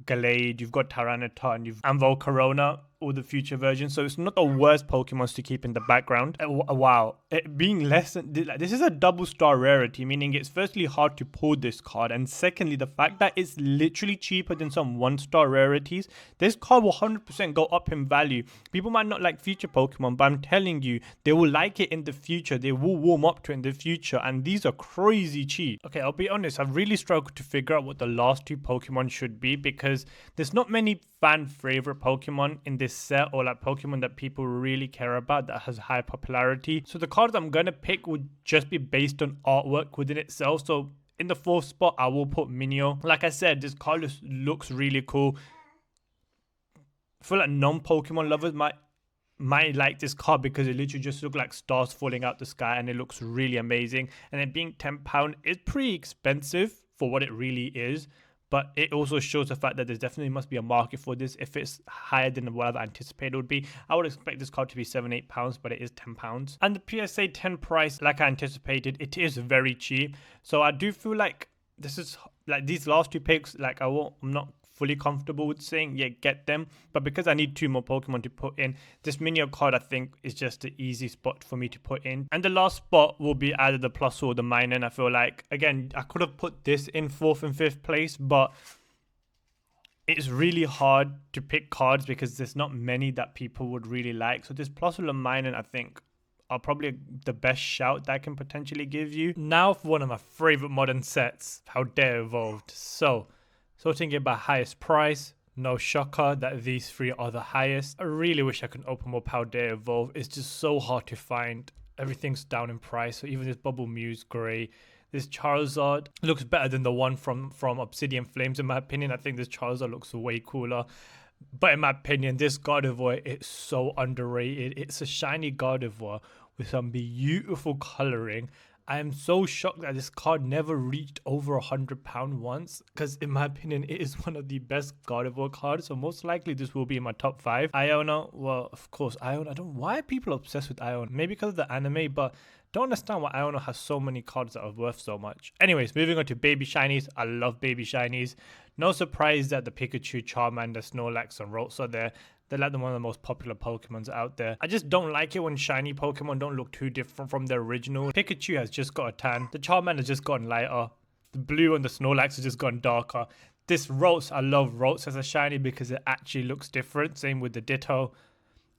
Gallade, you've got Tyranitar, and you've Volcarona. all the future versions, so it's not the worst Pokemons to keep in the background. Wow, it being less than like, this is a double star rarity, meaning it's firstly hard to pull this card, and secondly the fact that it's literally cheaper than some 1-star rarities. This card will 100% go up in value. People might not like future Pokemon, but I'm telling you, they will like it in the future. They will warm up to it in the future, and these are crazy cheap. Okay, I'll be honest, I've really struggled to figure out what the last 2 Pokemon should be, because there's not many fan favorite Pokemon in this set, or like Pokemon that people really care about that has high popularity. So the cards I'm gonna pick would just be based on artwork within itself. So in the 4th spot, I will put Minio. Like I said, this card just looks really cool. I feel like non-Pokemon lovers might like this card because it literally just looks like stars falling out the sky, and it looks really amazing. And it being £10 is pretty expensive for what it really is, but it also shows the fact that there definitely must be a market for this. If it's higher than what I anticipated it would be, I would expect this card to be £7-8, but it is £10. And the PSA 10 price, like I anticipated, it is very cheap. So I do feel like this is like these last 2 picks, like I'm not fully comfortable with saying, yeah, get them. But because I need 2 more Pokemon to put in, this Minio card, I think, is just the easy spot for me to put in. And the last spot will be either the Plus or the Minor. And I feel like, again, I could have put this in 4th and 5th place, but it's really hard to pick cards because there's not many that people would really like. So this Plus or the Minor, I think, are probably the best shout that I can potentially give you. Now for one of my favorite modern sets, Paldea Evolved. So sorting it by highest price, no shocker that these 3 are the highest. I really wish I could open more Paldea Evolved. It's just so hard to find. Everything's down in price. So even this Bubble Muse Grey, this Charizard looks better than the one from Obsidian Flames, in my opinion. I think this Charizard looks way cooler. But in my opinion, this Gardevoir is so underrated. It's a shiny Gardevoir with some beautiful coloring. I am so shocked that this card never reached over £100 once, because in my opinion, it is one of the best Gardevoir cards. So most likely this will be in my top 5. Iona, well, of course, Iona. I don't know why are people obsessed with Iona. Maybe because of the anime, but don't understand why Iona has so many cards that are worth so much. Anyways, moving on to Baby Shinies. I love Baby Shinies. No surprise that the Pikachu, Charmander, Snorlax, and Ralts are there. They're like one of the most popular Pokemons out there. I just don't like it when shiny Pokemon don't look too different from their original. Pikachu has just got a tan. The Charmander has just gotten lighter. The blue on the Snorlax has just gotten darker. This Ralts, I love Ralts as a shiny because it actually looks different. Same with the Ditto.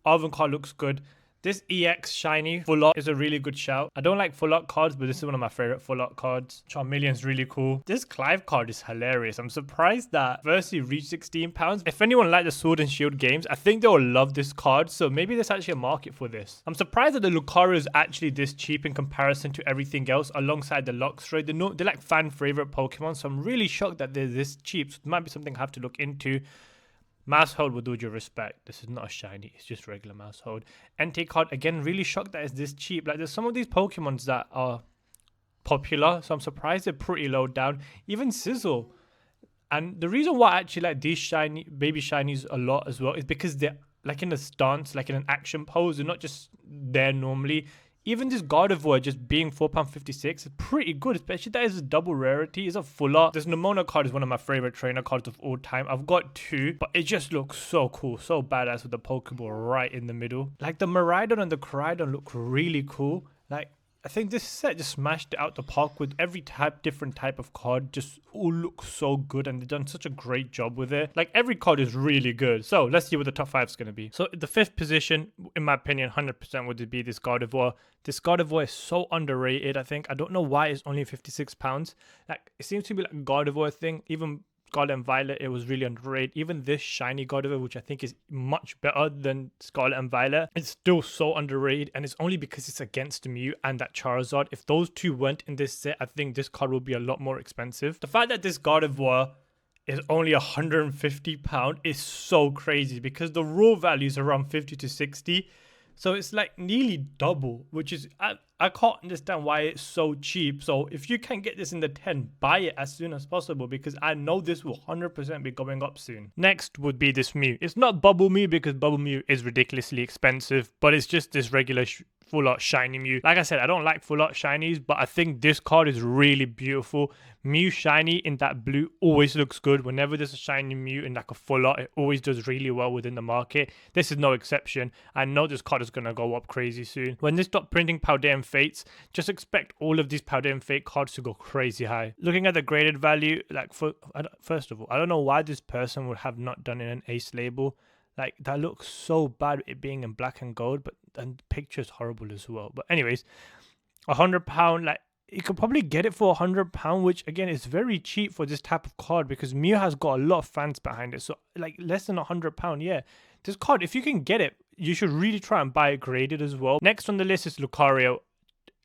Arvencar looks good. This EX shiny full art is a really good shout. I don't like full art cards, but this is one of my favorite full art cards. Charmeleon's really cool. This Clive card is hilarious. I'm surprised that Versi reached £16. If anyone liked the Sword and Shield games, I think they will love this card. So maybe there's actually a market for this. I'm surprised that the Lucario is actually this cheap in comparison to everything else alongside the Luxray. They're like fan favorite Pokemon. So I'm really shocked that they're this cheap. So it might be something I have to look into. Maushold, with all due respect, this is not a shiny, it's just regular Maushold. NT card, again, really shocked that it's this cheap. Like, there's some of these Pokemons that are popular, so I'm surprised they're pretty low down. Even Sizzle. And the reason why I actually like these shiny baby shinies a lot as well is because they're like in a stance, like in an action pose. They're not just there normally. Even this Gardevoir just being £4.56 is pretty good, especially that is a double rarity. It's a full art. This Nemona card is one of my favorite trainer cards of all time. I've got 2, but it just looks so cool, so badass with the Pokeball right in the middle. Like the Miraidon and the Koraidon look really cool. Like, I think this set just smashed it out the park with every different type of card. Just all looks so good, and they've done such a great job with it. Like, every card is really good. So let's see what the top 5 is going to be. So the 5th position, in my opinion, 100% would be this Gardevoir. This Gardevoir is so underrated, I think. I don't know why it's only £56. Like, it seems to be like a Gardevoir thing. Even Scarlet Violet, it was really underrated. Even this shiny Gardevoir, which I think is much better than Scarlet and Violet, it's still so underrated, and it's only because it's against Mew and that Charizard. If those 2 weren't in this set, I think this card will be a lot more expensive. The fact that this Gardevoir is only £150 is so crazy because the raw value is around 50 to 60. So it's like nearly double, which is, I can't understand why it's so cheap. So if you can get this in the 10, buy it as soon as possible because I know this will 100% be going up soon. Next would be this Mew. It's not Bubble Mew because Bubble Mew is ridiculously expensive, but it's just this regular full art shiny Mew. Like I said, I don't like full art shinies, but I think this card is really beautiful. Mew shiny in that blue always looks good. Whenever there's a shiny Mew in like a full art, it always does really well within the market. This is no exception. I know this card is going to go up crazy soon. When they stop printing Paldean Fates, just expect all of these Paldean Fate cards to go crazy high. Looking at the graded value, like first of all, I don't know why this person would have not done in an ace label. Like, that looks so bad, it being in black and gold, but and the picture is horrible as well. But anyways, £100, like, you could probably get it for £100, which again is very cheap for this type of card because Mew has got a lot of fans behind it. So like less than £100, yeah. This card, if you can get it, you should really try and buy it graded as well. Next on the list is Lucario.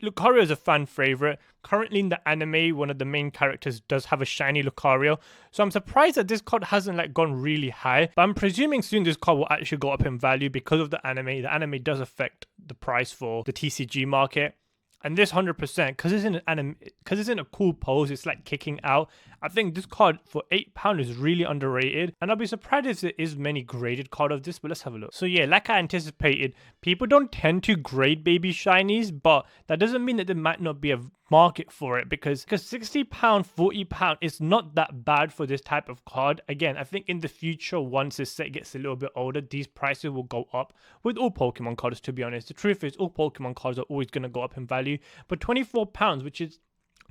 Lucario is a fan favorite. Currently in the anime, one of the main characters does have a shiny Lucario. So I'm surprised that this card hasn't like gone really high. But I'm presuming soon this card will actually go up in value because of the anime. The anime does affect the price for the TCG market. And this 100%, because it's in an anime, because it's in a cool pose, it's like kicking out. I think this card for £8 is really underrated. And I'll be surprised if there is many graded card of this, but let's have a look. So yeah, like I anticipated, people don't tend to grade baby shinies, but that doesn't mean that there might not be a market for it because £60, £40 is not that bad for this type of card. Again, I think in the future, once this set gets a little bit older, these prices will go up with all Pokemon cards, to be honest. The truth is all Pokemon cards are always going to go up in value, but £24, which is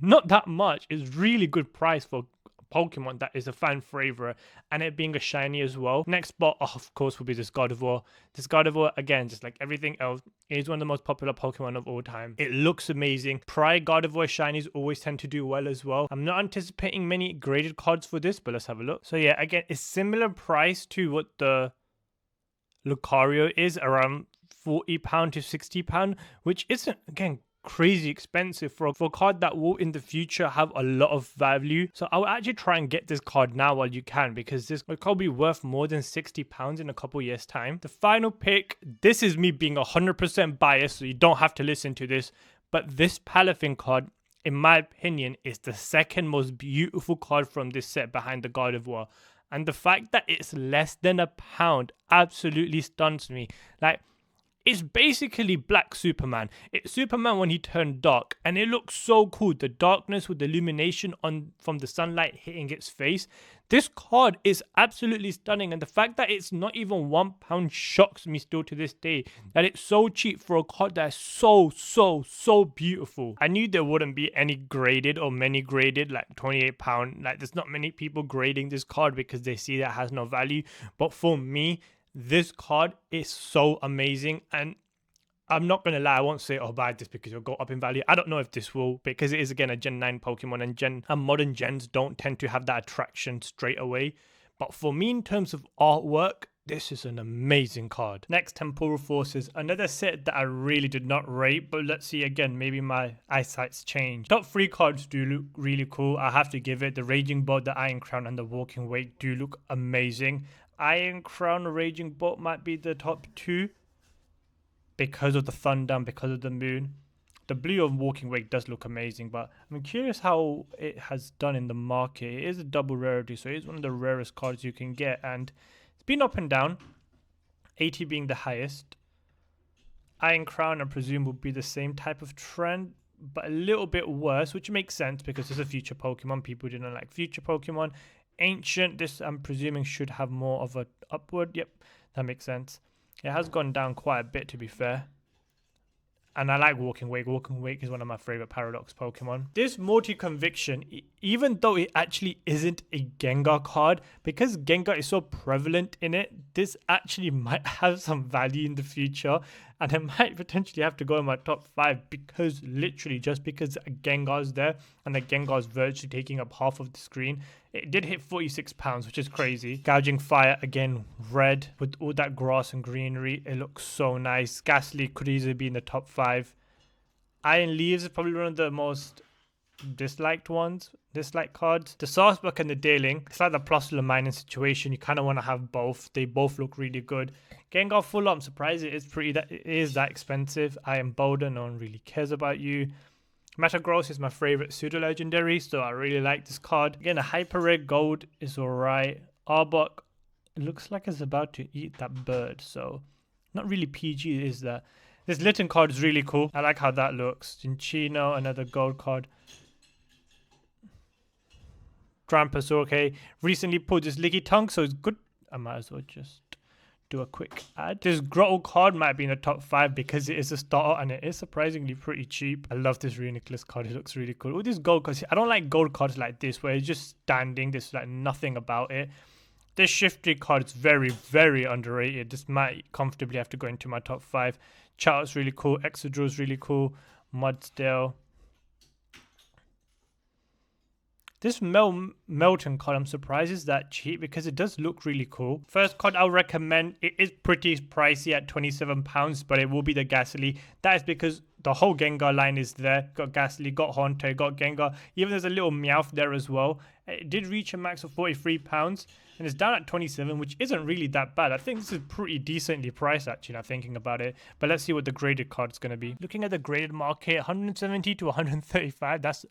not that much, is really good price for Pokemon that is a fan favorite, and it being a shiny as well. Next spot, of course, will be this Gardevoir. This Gardevoir, again, just like everything else, is one of the most popular Pokemon of all time. It looks amazing. Prior Gardevoir shinies always tend to do well as well. I'm not anticipating many graded cards for this, but let's have a look. So yeah, again, it's similar price to what the Lucario is, around £40 to £60, which isn't, again, crazy expensive for a card that will in the future have a lot of value. So I will actually try and get this card now while you can, because this will probably be worth more than £60 in a couple years time. The final pick, this is me being 100% biased, so you don't have to listen to this, but this Palafin card, in my opinion, is the second most beautiful card from this set behind the Gardevoir. And the fact that it's less than £1 absolutely stuns me. Like, it's basically Black Superman. It's Superman when he turned dark, and it looks so cool. The darkness with the illumination from the sunlight hitting its face. This card is absolutely stunning, and the fact that it's not even £1 shocks me still to this day. That it's so cheap for a card that is so beautiful. I knew there wouldn't be any graded or many graded, like £28. Like, there's not many people grading this card because they see that it has no value. But for me, this card is so amazing, and I'm not going to lie, I won't say, oh, buy this because it'll go up in value. I don't know if this will, because it is, again, a Gen 9 Pokemon, and modern gens don't tend to have that attraction straight away. But for me, in terms of artwork, this is an amazing card. Next, Temporal Forces, another set that I really did not rate, but let's see, again, maybe my eyesight's changed. Top 3 cards do look really cool. I have to give it. The Raging Bolt, the Iron Crown, and the Walking Wake do look amazing. Iron Crown, Raging Bolt might be the top 2 because of the thunder and because of the moon. The blue of Walking Wake does look amazing, but I'm curious how it has done in the market. It is a double rarity, so it's one of the rarest cards you can get, and it's been up and down, 80 being the highest. Iron Crown, I presume, will be the same type of trend, but a little bit worse, which makes sense because it's a future Pokemon. People didn't like future Pokemon. Ancient, this I'm presuming should have more of a upward. Yep, that makes sense. It has gone down quite a bit, to be fair. And I like Walking Wake. Walking Wake is one of my favorite Paradox Pokemon. This Multi-Conviction, even though it actually isn't a Gengar card, because Gengar is so prevalent in it, this actually might have some value in the future. And it might potentially have to go in my top 5 because literally just because Gengar's there and the Gengar's virtually taking up half of the screen. It did hit £46, which is crazy. Gouging Fire, again, red with all that grass and greenery. It looks so nice. Ghastly could easily be in the top 5. Iron Leaves is probably one of the most disliked cards. The Sawsbuck and the Dealing, it's like the plus or the minus situation. You kind of want to have both. They both look really good. Gengar Full Up, I'm surprised it is that expensive. I Am Boulder, no one really cares about you. Metagross is my favorite pseudo legendary, so I really like this card. Again, a Hyper Rare Gold is alright. Arbok, it looks like it's about to eat that bird, so not really PG, is that? This Litten card is really cool. I like how that looks. Cinchino, another gold card. Grampus, okay. Recently pulled this Licky Tongue, so it's good. I might as well just do a quick ad. This Grotto card might be in the top 5 because it is a starter and it is surprisingly pretty cheap. I love this Reuniclus card. It looks really cool. All these gold cards, I don't like gold cards like this where it's just standing. There's like nothing about it. This Shiftry card is very, very underrated. This might comfortably have to go into my top 5. Chow's really cool. Exodrill's really cool. Mudsdale. This Melton card, I'm surprised is that cheap because it does look really cool. First card I'll recommend, it is pretty pricey at £27, but it will be the Ghastly. That is because the whole Gengar line is there. Got Ghastly, got Haunter, got Gengar. Even there's a little Meowth there as well. It did reach a max of £43 and it's down at 27, which isn't really that bad. I think this is pretty decently priced actually, now thinking about it. But let's see what the graded card is going to be. Looking at the graded market, 170 to 135. That's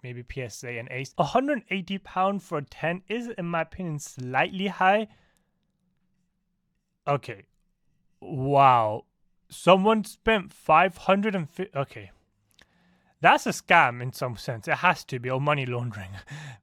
maybe PSA and Ace. £180 for a 10 is, in my opinion, slightly high. Okay. Wow. Someone spent 550. Okay. That's a scam in some sense. It has to be, or money laundering.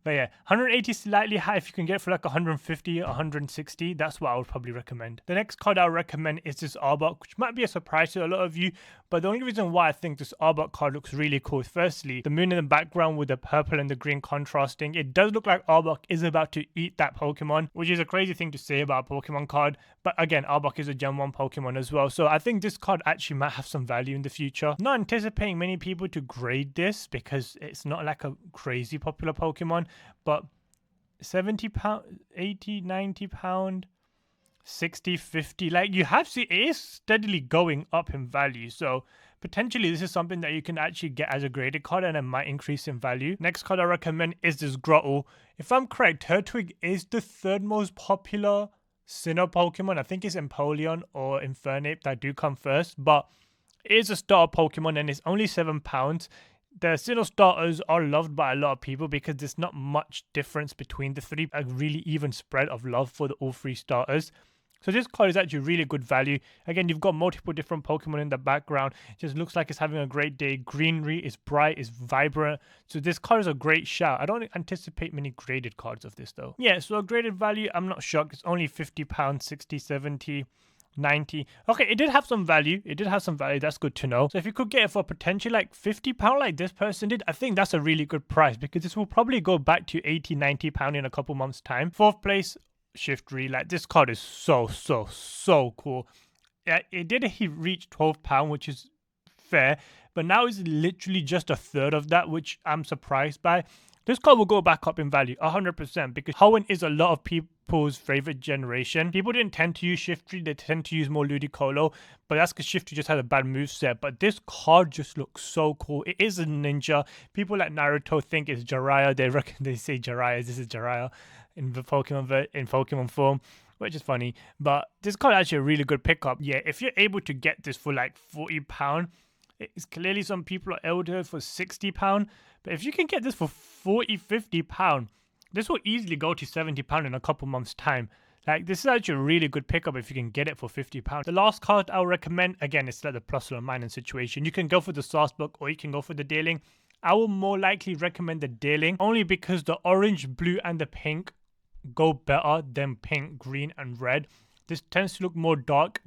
But yeah, 180 slightly high. If you can get it for like 150, 160, that's what I would probably recommend. The next card I'll recommend is this Arbok, which might be a surprise to a lot of you. But the only reason why I think this Arbok card looks really cool is firstly, the moon in the background with the purple and the green contrasting. It does look like Arbok is about to eat that Pokemon, which is a crazy thing to say about a Pokemon card. But again, Arbok is a Gen 1 Pokemon as well. So I think this card actually might have some value in the future. Not anticipating many people to grade this because it's not like a crazy popular Pokemon, but £70, 80, £90, 60, 50, like you have seen, it is steadily going up in value. So potentially this is something that you can actually get as a graded card and it might increase in value. Next card I recommend is this Grotto. If I'm correct, Turtwig is the 3rd most popular Sinnoh Pokemon. I think it's Empoleon or Infernape that do come first, but it is a starter Pokemon and it's only £7. The Sinnoh starters are loved by a lot of people because there's not much difference between the 3. A really even spread of love for all 3 starters. So this card is actually really good value. Again, you've got multiple different Pokemon in the background. It just looks like it's having a great day. Greenery is bright, is vibrant. So this card is a great shout. I don't anticipate many graded cards of this though. Yeah, so a graded value, I'm not shocked. It's only £50, 60, 70. 90. Okay, it did have some value. That's good to know. So if you could get it for potentially like £50 like this person did, I think that's a really good price because this will probably go back to £80, £90 in a couple months time. 4th place, Shiftry. Like this card is so cool. Yeah, it did reach £12, which is fair, but now it's literally just a 1/3 of that, which I'm surprised by. This card will go back up in value 100% because Hoenn is a lot of people's favorite generation. People didn't tend to use Shiftry, they tend to use more Ludicolo, but that's because Shiftry just had a bad moveset. But this card just looks so cool. It is a ninja. People like Naruto think it's Jiraiya. They say Jiraiya. This is Jiraiya in the Pokemon form, which is funny. But this card is actually a really good pickup. Yeah, if you're able to get this for like £40, it's clearly some people are elder for £60. But if you can get this for £40, £50, this will easily go to £70 in a couple months' time. Like, this is actually a really good pickup if you can get it for £50. The last card I'll recommend, again, it's like the plus or minus situation. You can go for the Source Book or you can go for the Dealing. I will more likely recommend the Dealing only because the orange, blue, and the pink go better than pink, green, and red. This tends to look more dark.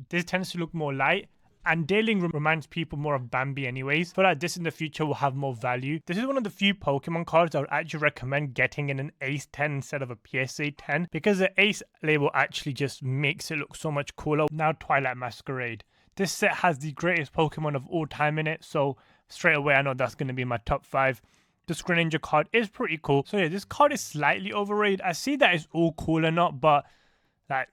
This tends to look more light. And Dealing reminds people more of Bambi anyways. So that this in the future will have more value. This is one of the few Pokemon cards I would actually recommend getting in an Ace 10 instead of a PSA 10. Because the Ace label actually just makes it look so much cooler. Now Twilight Masquerade. This set has the greatest Pokemon of all time in it. So straight away I know that's going to be my top 5. This Greninja card is pretty cool. So yeah, this card is slightly overrated. I see that it's all cool or not, but like,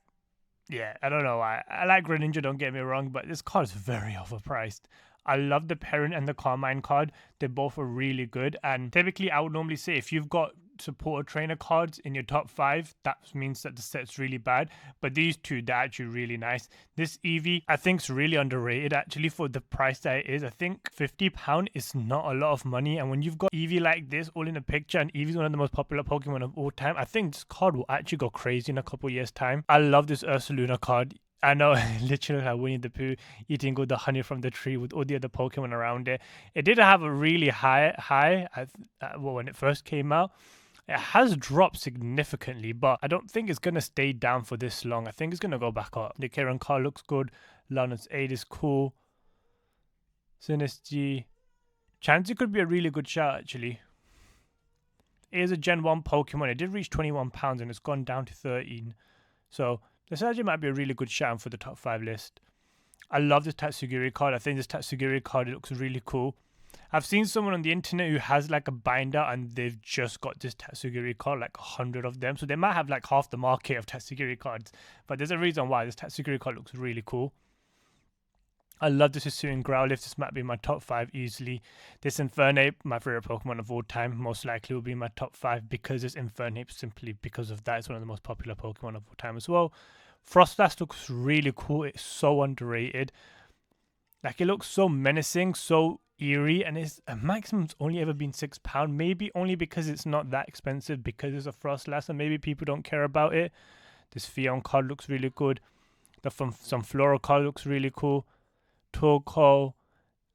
yeah, I don't know why. I like Greninja, don't get me wrong, but this card is very overpriced. I love the Parent and the Carmine card. They both are really good. And typically, I would normally say if you've got supporter trainer cards in your top 5, that means that the set's really bad. But these two, they're actually really nice. This Eevee, I think, is really underrated actually for the price that it is. I think £50 is not a lot of money. And when you've got Eevee like this all in a picture, and Eevee's one of the most popular Pokemon of all time, I think this card will actually go crazy in a couple years' time. I love this Ursaluna card. I know, literally like Winnie the Pooh eating all the honey from the tree with all the other Pokemon around it. It did have a really high well, when it first came out. It has dropped significantly, but I don't think it's going to stay down for this long. I think it's going to go back up. The Karen card looks good. Lana's 8 is cool. Synesty. Chansey could be a really good shout, actually. It is a Gen 1 Pokemon. It did reach £21 and it's gone down to 13. So this actually might be a really good shout for the top 5 list. I love this Tatsugiri card. I think this Tatsugiri card looks really cool. I've seen someone on the internet who has like a binder and they've just got this Tatsugiri card, like 100 of them. So they might have like half the market of Tatsugiri cards. But there's a reason why this Tatsugiri card looks really cool. I love this Hisuian Growlithe. This might be my top 5 easily. This Infernape, my favorite Pokemon of all time, most likely will be my top 5 because this Infernape, simply because of that. It's one of the most popular Pokemon of all time as well. Frostlass looks really cool. It's so underrated. Like, it looks so menacing, so eerie, and its maximum's only ever been £6. Maybe only because it's not that expensive, because it's a Frostlass, and maybe people don't care about it. This Fion card looks really good. The Sunflora card looks really cool. Torkoal,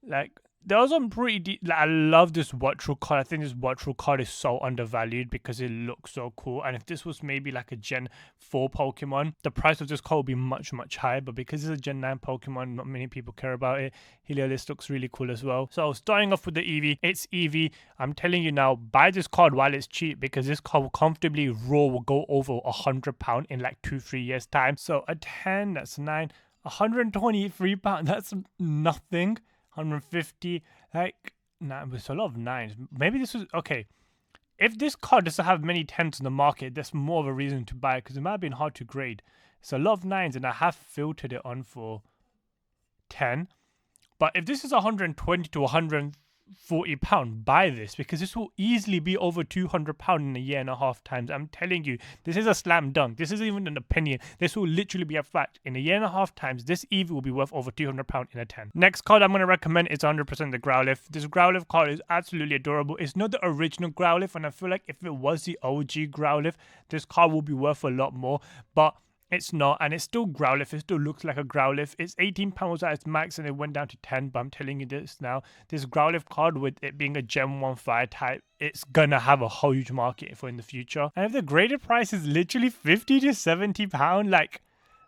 like, there was some pretty I love this Wattrel card. I think this Wattrel card is so undervalued because it looks so cool. And if this was maybe like a Gen 4 Pokemon, the price of this card would be much, much higher. But because it's a Gen 9 Pokemon, not many people care about it. Heliolisk looks really cool as well. So starting off with the Eevee, it's Eevee. I'm telling you now, buy this card while it's cheap because this card will comfortably will go over £100 in like 2-3 years time. So a 10, that's 9, £123, that's nothing. 150, like, nah, it's a lot of 9s. Maybe this was okay. If this card doesn't have many 10s in the market, that's more of a reason to buy it because it might have been hard to grade. It's a lot of 9s, and I have filtered it on for 10. But if this is 120 to 140 pound, buy this because this will easily be over 200 pound in a year and a half times. I'm telling you, this is a slam dunk. This isn't even an opinion. This will literally be a fact. In a year and a half times, this Eevee will be worth over 200 pound in a 10. Next card I'm going to recommend is 100% the Growlithe. This Growlithe card is absolutely adorable. It's not the original Growlithe, and I feel like if it was the OG Growlithe, this card will be worth a lot more. But it's not, and it's still Growlithe. It still looks like a Growlithe. It's £18 at its max, and it went down to 10. But I'm telling you this now, this Growlithe card, with it being a Gen 1 Fire type, it's gonna have a huge market for in the future. And if the graded price is literally £50 to £70, like,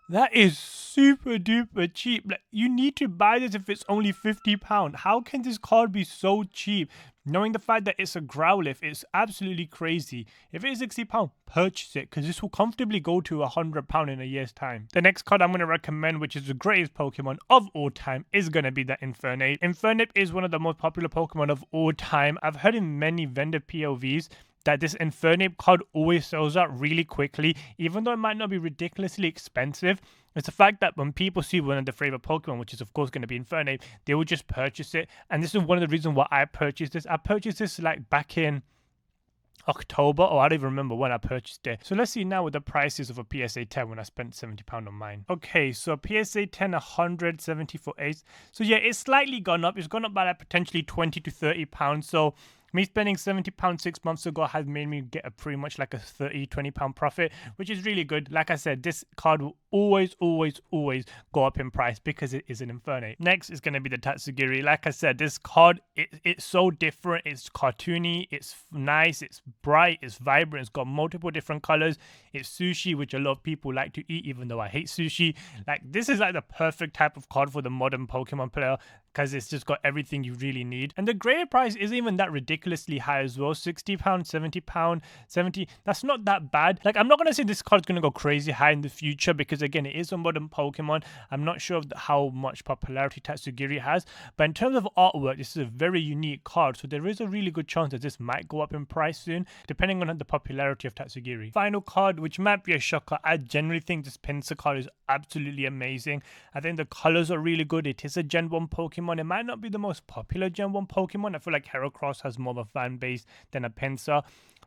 that is super duper cheap. Like, you need to buy this if it's only £50. How can this card be so cheap? Knowing the fact that it's a Growlithe, it's absolutely crazy. If it is £60, purchase it because this will comfortably go to £100 in a year's time. The next card I'm going to recommend, which is the greatest Pokemon of all time, is going to be the Infernape. Infernape is one of the most popular Pokemon of all time. I've heard in many vendor POVs that this Infernape card always sells out really quickly, even though it might not be ridiculously expensive. It's the fact that when people see one of their favorite Pokemon, which is of course going to be Infernape, they will just purchase it. And this is one of the reasons why I purchased this. I purchased this like back in October, or I don't even remember when I purchased it. So let's see now with the prices of a PSA 10 when I spent £70 on mine. Okay, so PSA 10, 170 for Ace. So yeah, it's slightly gone up. It's gone up by like potentially 20 to £30. So me spending £70 6 months ago has made me get a pretty much like a £20 profit, which is really good. Like I said, this card will always go up in price because it is an Infernape. Next is going to be the Tatsugiri. Like I said, this card, it's so different. It's cartoony, it's nice, it's bright, it's vibrant, it's got multiple different colors. It's sushi, which a lot of people like to eat, even though I hate sushi. Like, this is like the perfect type of card for the modern Pokemon player because it's just got everything you really need. And the graded price isn't even that ridiculously high as well. £60, £70, 70. That's not that bad. Like, I'm not going to say this card's going to go crazy high in the future because, again, it is a modern Pokemon. I'm not sure of how much popularity Tatsugiri has. But in terms of artwork, this is a very unique card. So there is a really good chance that this might go up in price soon, depending on the popularity of Tatsugiri. Final card, which might be a shocker. I generally think this Pinsir card is absolutely amazing. I think the colors are really good. It is a Gen 1 Pokemon. It might not be the most popular Gen 1 Pokemon. I feel like Heracross has more of a fan base than a Pinsir.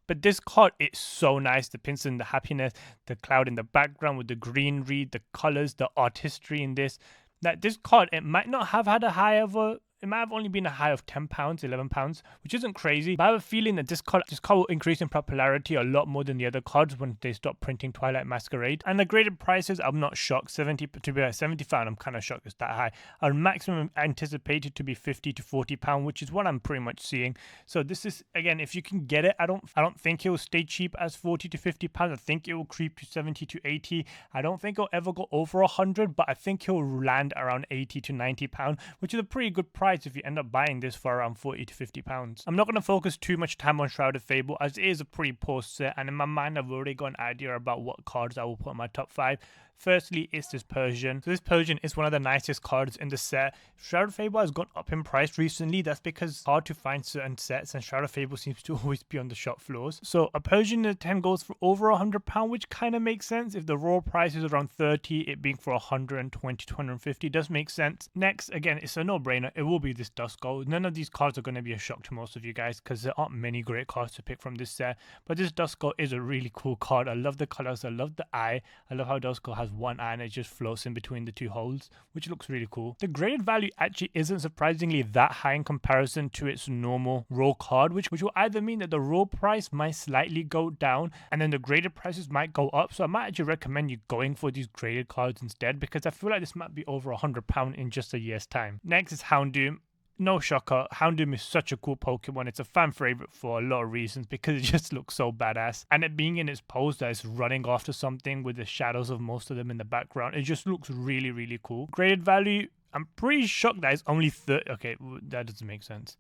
But this card, it's so nice. The Pinsir and the happiness, the cloud in the background with the greenery, the colors, the artistry in this. That this card, it might not have had a high of a it might have only been a high of £10, £11, which isn't crazy. But I have a feeling that this card will increase in popularity a lot more than the other cards when they stop printing Twilight Masquerade. And the graded prices, I'm not shocked. 70 to be like 75, I'm kind of shocked it's that high. Our maximum anticipated to be £50 to £40, which is what I'm pretty much seeing. So this is, again, if you can get it, I don't think it will stay cheap as £40 to £50. I think it will creep to 70 to 80. I don't think it'll ever go over 100, but I think it'll land around 80 to £90, which is a pretty good price if you end up buying this for around £40 to £50. I'm not going to focus too much time on Shrouded Fable, as it is a pretty poor set, and in my mind I've already got an idea about what cards I will put in my top 5. Firstly, it's this Persian. So this Persian is one of the nicest cards in the set. Shrouded Fable has gone up in price recently. That's because it's hard to find certain sets, and Shrouded Fable seems to always be on the shop floors. So a Persian in a 10 goes for over £100, which kind of makes sense. If the raw price is around 30, it being for 120 to 150 does make sense. Next, again, it's a no-brainer. It will be this Duskull. None of these cards are going to be a shock to most of you guys because there aren't many great cards to pick from this set. But this Duskull is a really cool card. I love the colors. I love the eye. I love how Duskull has one eye and it just floats in between the two holes, which looks really cool. The graded value actually isn't surprisingly that high in comparison to its normal raw card, which will either mean that the raw price might slightly go down and then the graded prices might go up. So I might actually recommend you going for these graded cards instead, because I feel like this might be over £100 in just a year's time. Next is Houndoom. No shocker, Houndoom is such a cool Pokemon. It's a fan favorite for a lot of reasons because it just looks so badass. And it being in its pose that it's running after something with the shadows of most of them in the background, it just looks really, really cool. Graded value, I'm pretty shocked that it's only 30. Okay, that doesn't make sense.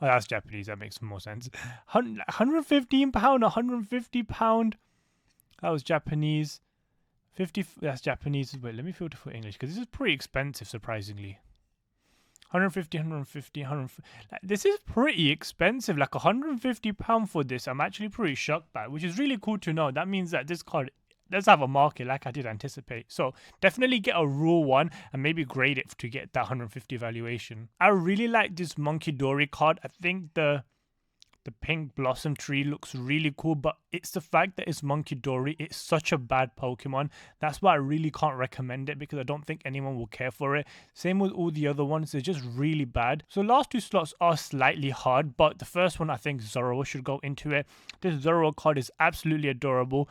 Oh, that's Japanese, that makes more sense. £115, £150. That was Japanese. 50, that's Japanese. Wait, let me filter for English because this is pretty expensive, surprisingly. 150, 150. This is pretty expensive, like £150 for this. I'm actually pretty shocked by it, which is really cool to know. That means that this card does have a market like I did anticipate. So definitely get a raw one and maybe grade it to get that 150 valuation. I really like this Monkey Dory card. I think the pink blossom tree looks really cool, but it's the fact that it's Monkey Dory. It's such a bad Pokemon. That's why I really can't recommend it, because I don't think anyone will care for it. Same with all the other ones. They're just really bad. So last two slots are slightly hard, but the first one I think Zoroark should go into it. This Zoroark card is absolutely adorable.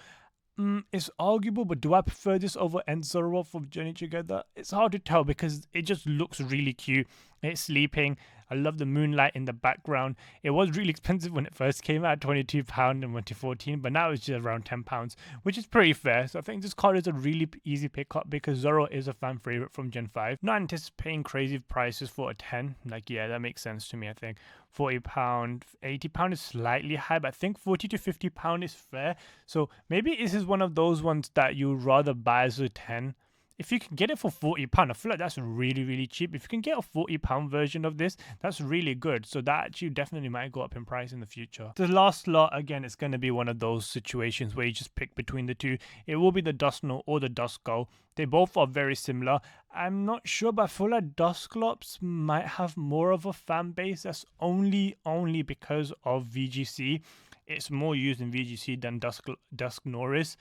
It's arguable, but do I prefer this over Zoroark from Journey Together? It's hard to tell because it just looks really cute. It's sleeping. I love the moonlight in the background. It was really expensive when it first came out, £22 and went to 14, but now it's just around £10, which is pretty fair. So I think this card is a really easy pickup because Zoroark is a fan favorite from Gen 5. Not anticipating crazy prices for a 10. Like, yeah, that makes sense to me, I think. £40, £80 is slightly high, but I think £40 to £50 is fair. So maybe this is one of those ones that you'd rather buy as a 10. If you can get it for £40, I feel like that's really, really cheap. If you can get a £40 version of this, that's really good. So that actually definitely might go up in price in the future. The last slot, again, it's going to be one of those situations where you just pick between the two. It will be the Dusknoir or the Duskull. They both are very similar. I'm not sure, but I feel like Dusclops might have more of a fan base. That's only because of VGC. It's more used in VGC than Dusknoir is.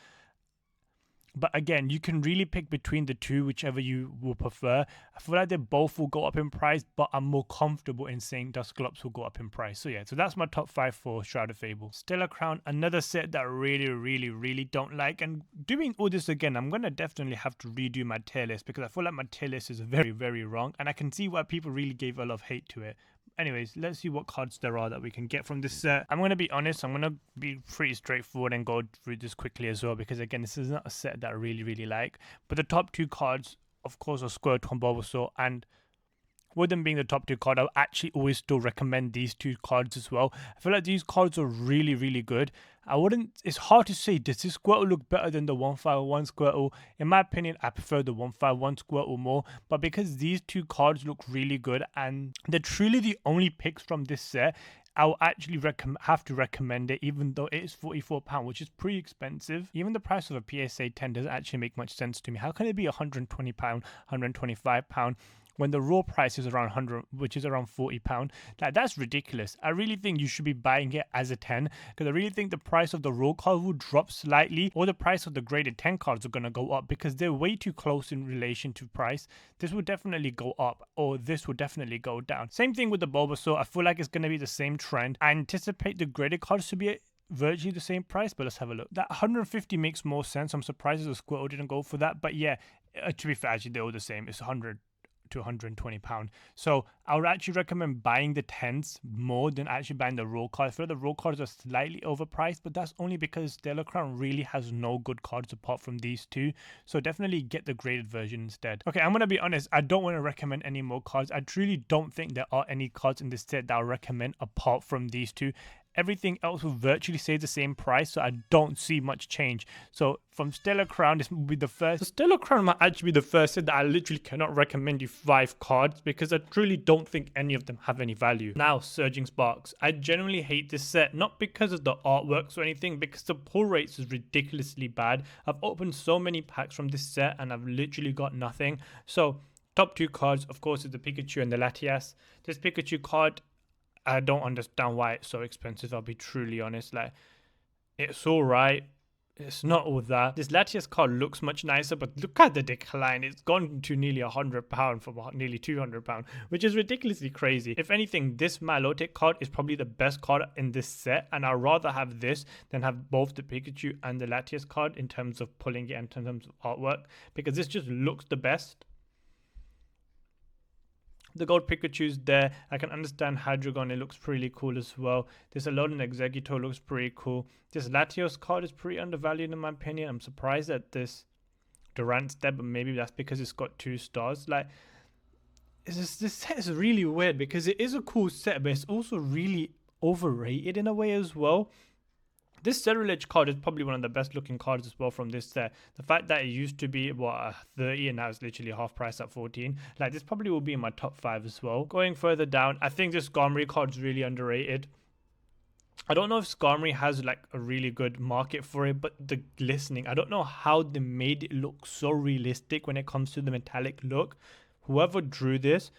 But again, you can really pick between the two, whichever you will prefer. I feel like they both will go up in price, but I'm more comfortable in saying Dusclops will go up in price. So yeah, so that's my top 5 for Shrouded Fable. Stellar Crown, another set that I really don't like. And doing all this again, I'm going to definitely have to redo my tier list because I feel like my tier list is very wrong. And I can see why people really gave a lot of hate to it. Anyways, let's see what cards there are that we can get from this set. I'm going to be honest, I'm going to be pretty straightforward and go through this quickly as well, because again, this is not a set that I really like. But the top 2 cards, of course, are Squirtle and Bulbasaur, and with them being the top 2 card, I'll actually always still recommend these 2 cards as well. I feel like these cards are really good. It's hard to say, does this Squirtle look better than the 151 Squirtle? In my opinion, I prefer the 151 Squirtle more, but because these 2 cards look really good and they're truly the only picks from this set, I'll actually have to recommend it, even though it is £44, which is pretty expensive. Even the price of a PSA 10 doesn't actually make much sense to me. How can it be £120, £125 when the raw price is around 100, which is around £40. Like, that's ridiculous. I really think you should be buying it as a 10, because I really think the price of the raw card will drop slightly, or the price of the graded 10 cards are going to go up because they're way too close in relation to price. This will definitely go up, or this will definitely go down. Same thing with the Bulbasaur. I feel like it's going to be the same trend. I anticipate the graded cards to be virtually the same price, but let's have a look. That 150 makes more sense. I'm surprised the Squirtle didn't go for that, but yeah, to be fair, actually they're all the same. It's 100 to 120 pound. So I would actually recommend buying the 10s more than actually buying the raw cards. I feel the raw cards are slightly overpriced, but that's only because Stellar Crown really has no good cards apart from these two. So definitely get the graded version instead. Okay, I'm gonna be honest, I don't want to recommend any more cards. I truly don't think there are any cards in this set that I'll recommend apart from these two. Everything else will virtually stay the same price, so I don't see much change. So from Stellar Crown, this will be the first. So Stellar Crown might actually be the first set that I literally cannot recommend you 5 cards, because I truly don't think any of them have any value. Now, Surging Sparks. I genuinely hate this set, not because of the artworks or anything, because the pull rates is ridiculously bad. I've opened so many packs from this set and I've literally got nothing. So top 2 cards, of course, is the Pikachu and the Latias. This Pikachu card, I don't understand why it's so expensive. I'll be truly honest. Like, it's all right. It's not all that. This Latias card looks much nicer, but look at the decline. It's gone to nearly £100 from nearly £200, which is ridiculously crazy. If anything, this Milotic card is probably the best card in this set, and I'd rather have this than have both the Pikachu and the Latias card in terms of pulling it and in terms of artwork, because this just looks the best. The gold Pikachu's there. I can understand Hydreigon, it looks pretty cool as well. This Alolan Exeggutor looks pretty cool. This Latios card is pretty undervalued in my opinion. I'm surprised that this Durant's there, but maybe that's because it's got 2 stars. Like, this set is really weird because it is a cool set, but it's also really overrated in a way as well. This Ceruledge card is probably one of the best looking cards as well from this set. The fact that it used to be, what, 30 and now it's literally half price at 14. Like, this probably will be in my top 5 as well. Going further down, I think this Skarmory card is really underrated. I don't know if Skarmory has like a really good market for it, but the glistening, I don't know how they made it look so realistic when it comes to the metallic look. Whoever drew this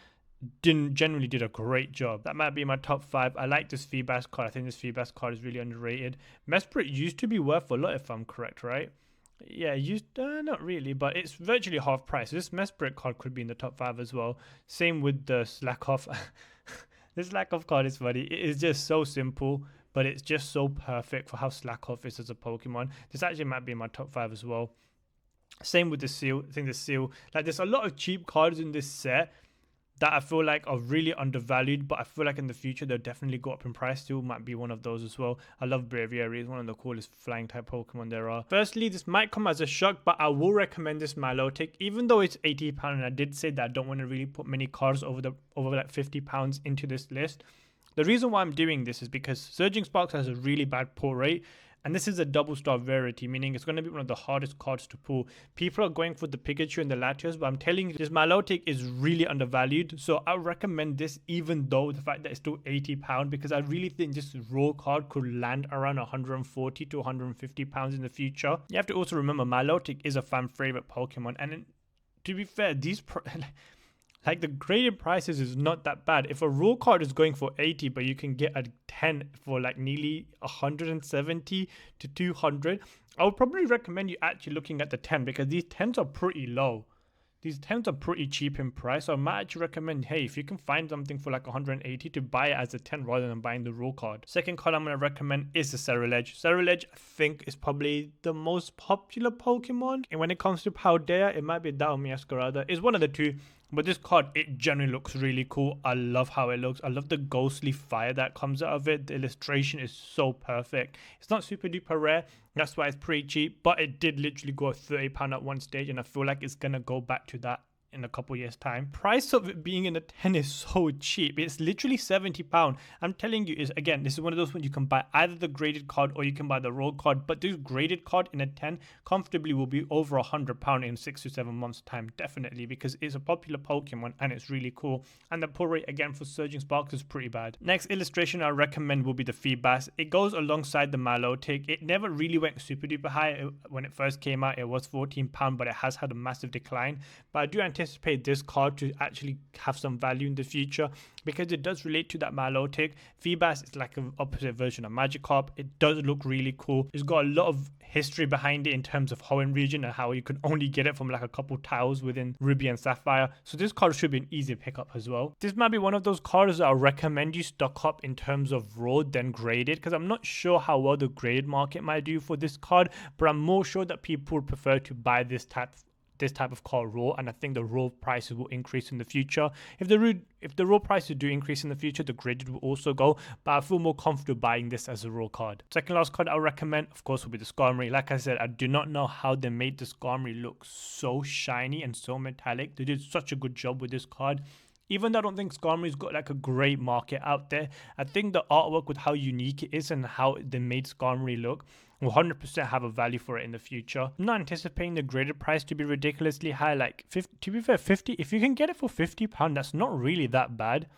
generally did a great job. That might be my top 5. I like this Feebas card. I think this Feebas card is really underrated. Mesprit used to be worth a lot if I'm correct, right? Yeah, not really, but it's virtually half price. This Mesprit card could be in the top 5 as well. Same with the Slackoff. This Slackoff card is funny. It is just so simple, but it's just so perfect for how Slackoff is as a Pokemon. This actually might be in my top 5 as well. Same with the Seal. I think the Seal, like, there's a lot of cheap cards in this set that I feel like are really undervalued, but I feel like in the future they'll definitely go up in price. Still might be one of those as well. I love Braviary. It's one of the coolest flying type Pokemon there are. Firstly, this might come as a shock, but I will recommend this Milotic, even though it's £80, and I did say that I don't want to really put many cards over like £50 into this list. The reason why I'm doing this is because Surging Sparks has a really bad pull rate, and this is a double star rarity, meaning it's going to be one of the hardest cards to pull. People are going for the Pikachu and the Latios, but I'm telling you, this Milotic is really undervalued. So I recommend this, even though the fact that it's still £80, because I really think this raw card could land around 140 to 150 pounds in the future. You have to also remember, Milotic is a fan favorite Pokemon, and to be fair, these like, the graded prices is not that bad. If a raw card is going for 80, but you can get a 10 for like nearly 170 to 200, I would probably recommend you actually looking at the 10, because these 10s are pretty low. These 10s are pretty cheap in price, so I might actually recommend, hey, if you can find something for like 180, to buy it as a 10 rather than buying the raw card. Second card I'm going to recommend is the Ceruledge. Ceruledge, I think, is probably the most popular Pokemon. And when it comes to Paldea, it might be that or Masquerade. It's one of the two. But this card, it generally looks really cool. I love how it looks. I love the ghostly fire that comes out of it. The illustration is so perfect. It's not super duper rare. That's why it's pretty cheap. But it did literally go £30 at one stage. And I feel like it's going to go back to that in a couple years time. Price of it being in a 10 is so cheap. It's literally £70. I'm telling you, again, this is one of those ones you can buy either the graded card or you can buy the raw card, but this graded card in a 10 comfortably will be over £100 in 6 to 7 months time, definitely, because it's a popular Pokemon and it's really cool. And the pull rate again for Surging Sparks is pretty bad. Next illustration I recommend will be the Feebas. It goes alongside the Milotic. It never really went super duper high. When it first came out, it was £14, but it has had a massive decline. But I do anticipate anticipate this card to actually have some value in the future because it does relate to that Milotic. Feebas is like an opposite version of Magikarp. It does look really cool. It's got a lot of history behind it in terms of Hoenn region and how you can only get it from like a couple tiles within Ruby and Sapphire. So this card should be an easy pickup as well. This might be one of those cards that I'll recommend you stock up in terms of raw then graded, because I'm not sure how well the graded market might do for this card, but I'm more sure that people would prefer to buy this type of card raw, and I think the raw prices will increase in the future. If the raw prices do increase in the future, the graded will also go, but I feel more comfortable buying this as a raw card. Second last card I'll recommend, of course, will be the Skarmory. Like I said, I do not know how they made the Skarmory look so shiny and so metallic. They did such a good job with this card. Even though I don't think Skarmory's got like a great market out there, I think the artwork with how unique it is and how they made Skarmory look will 100% have a value for it in the future. I'm not anticipating the graded price to be ridiculously high, like 50, to be fair, 50, if you can get it for £50, that's not really that bad.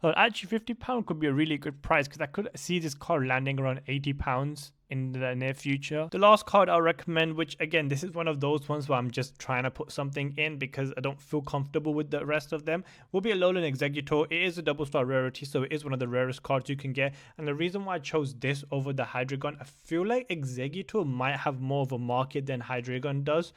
Well, actually £50 could be a really good price because I could see this card landing around £80 in the near future. The last card I'll recommend, which again, this is one of those ones where I'm just trying to put something in because I don't feel comfortable with the rest of them, will be a Alolan Exeggutor. It is a double star rarity, so it is one of the rarest cards you can get. And the reason why I chose this over the Hydreigon, I feel like Exeggutor might have more of a market than Hydreigon does.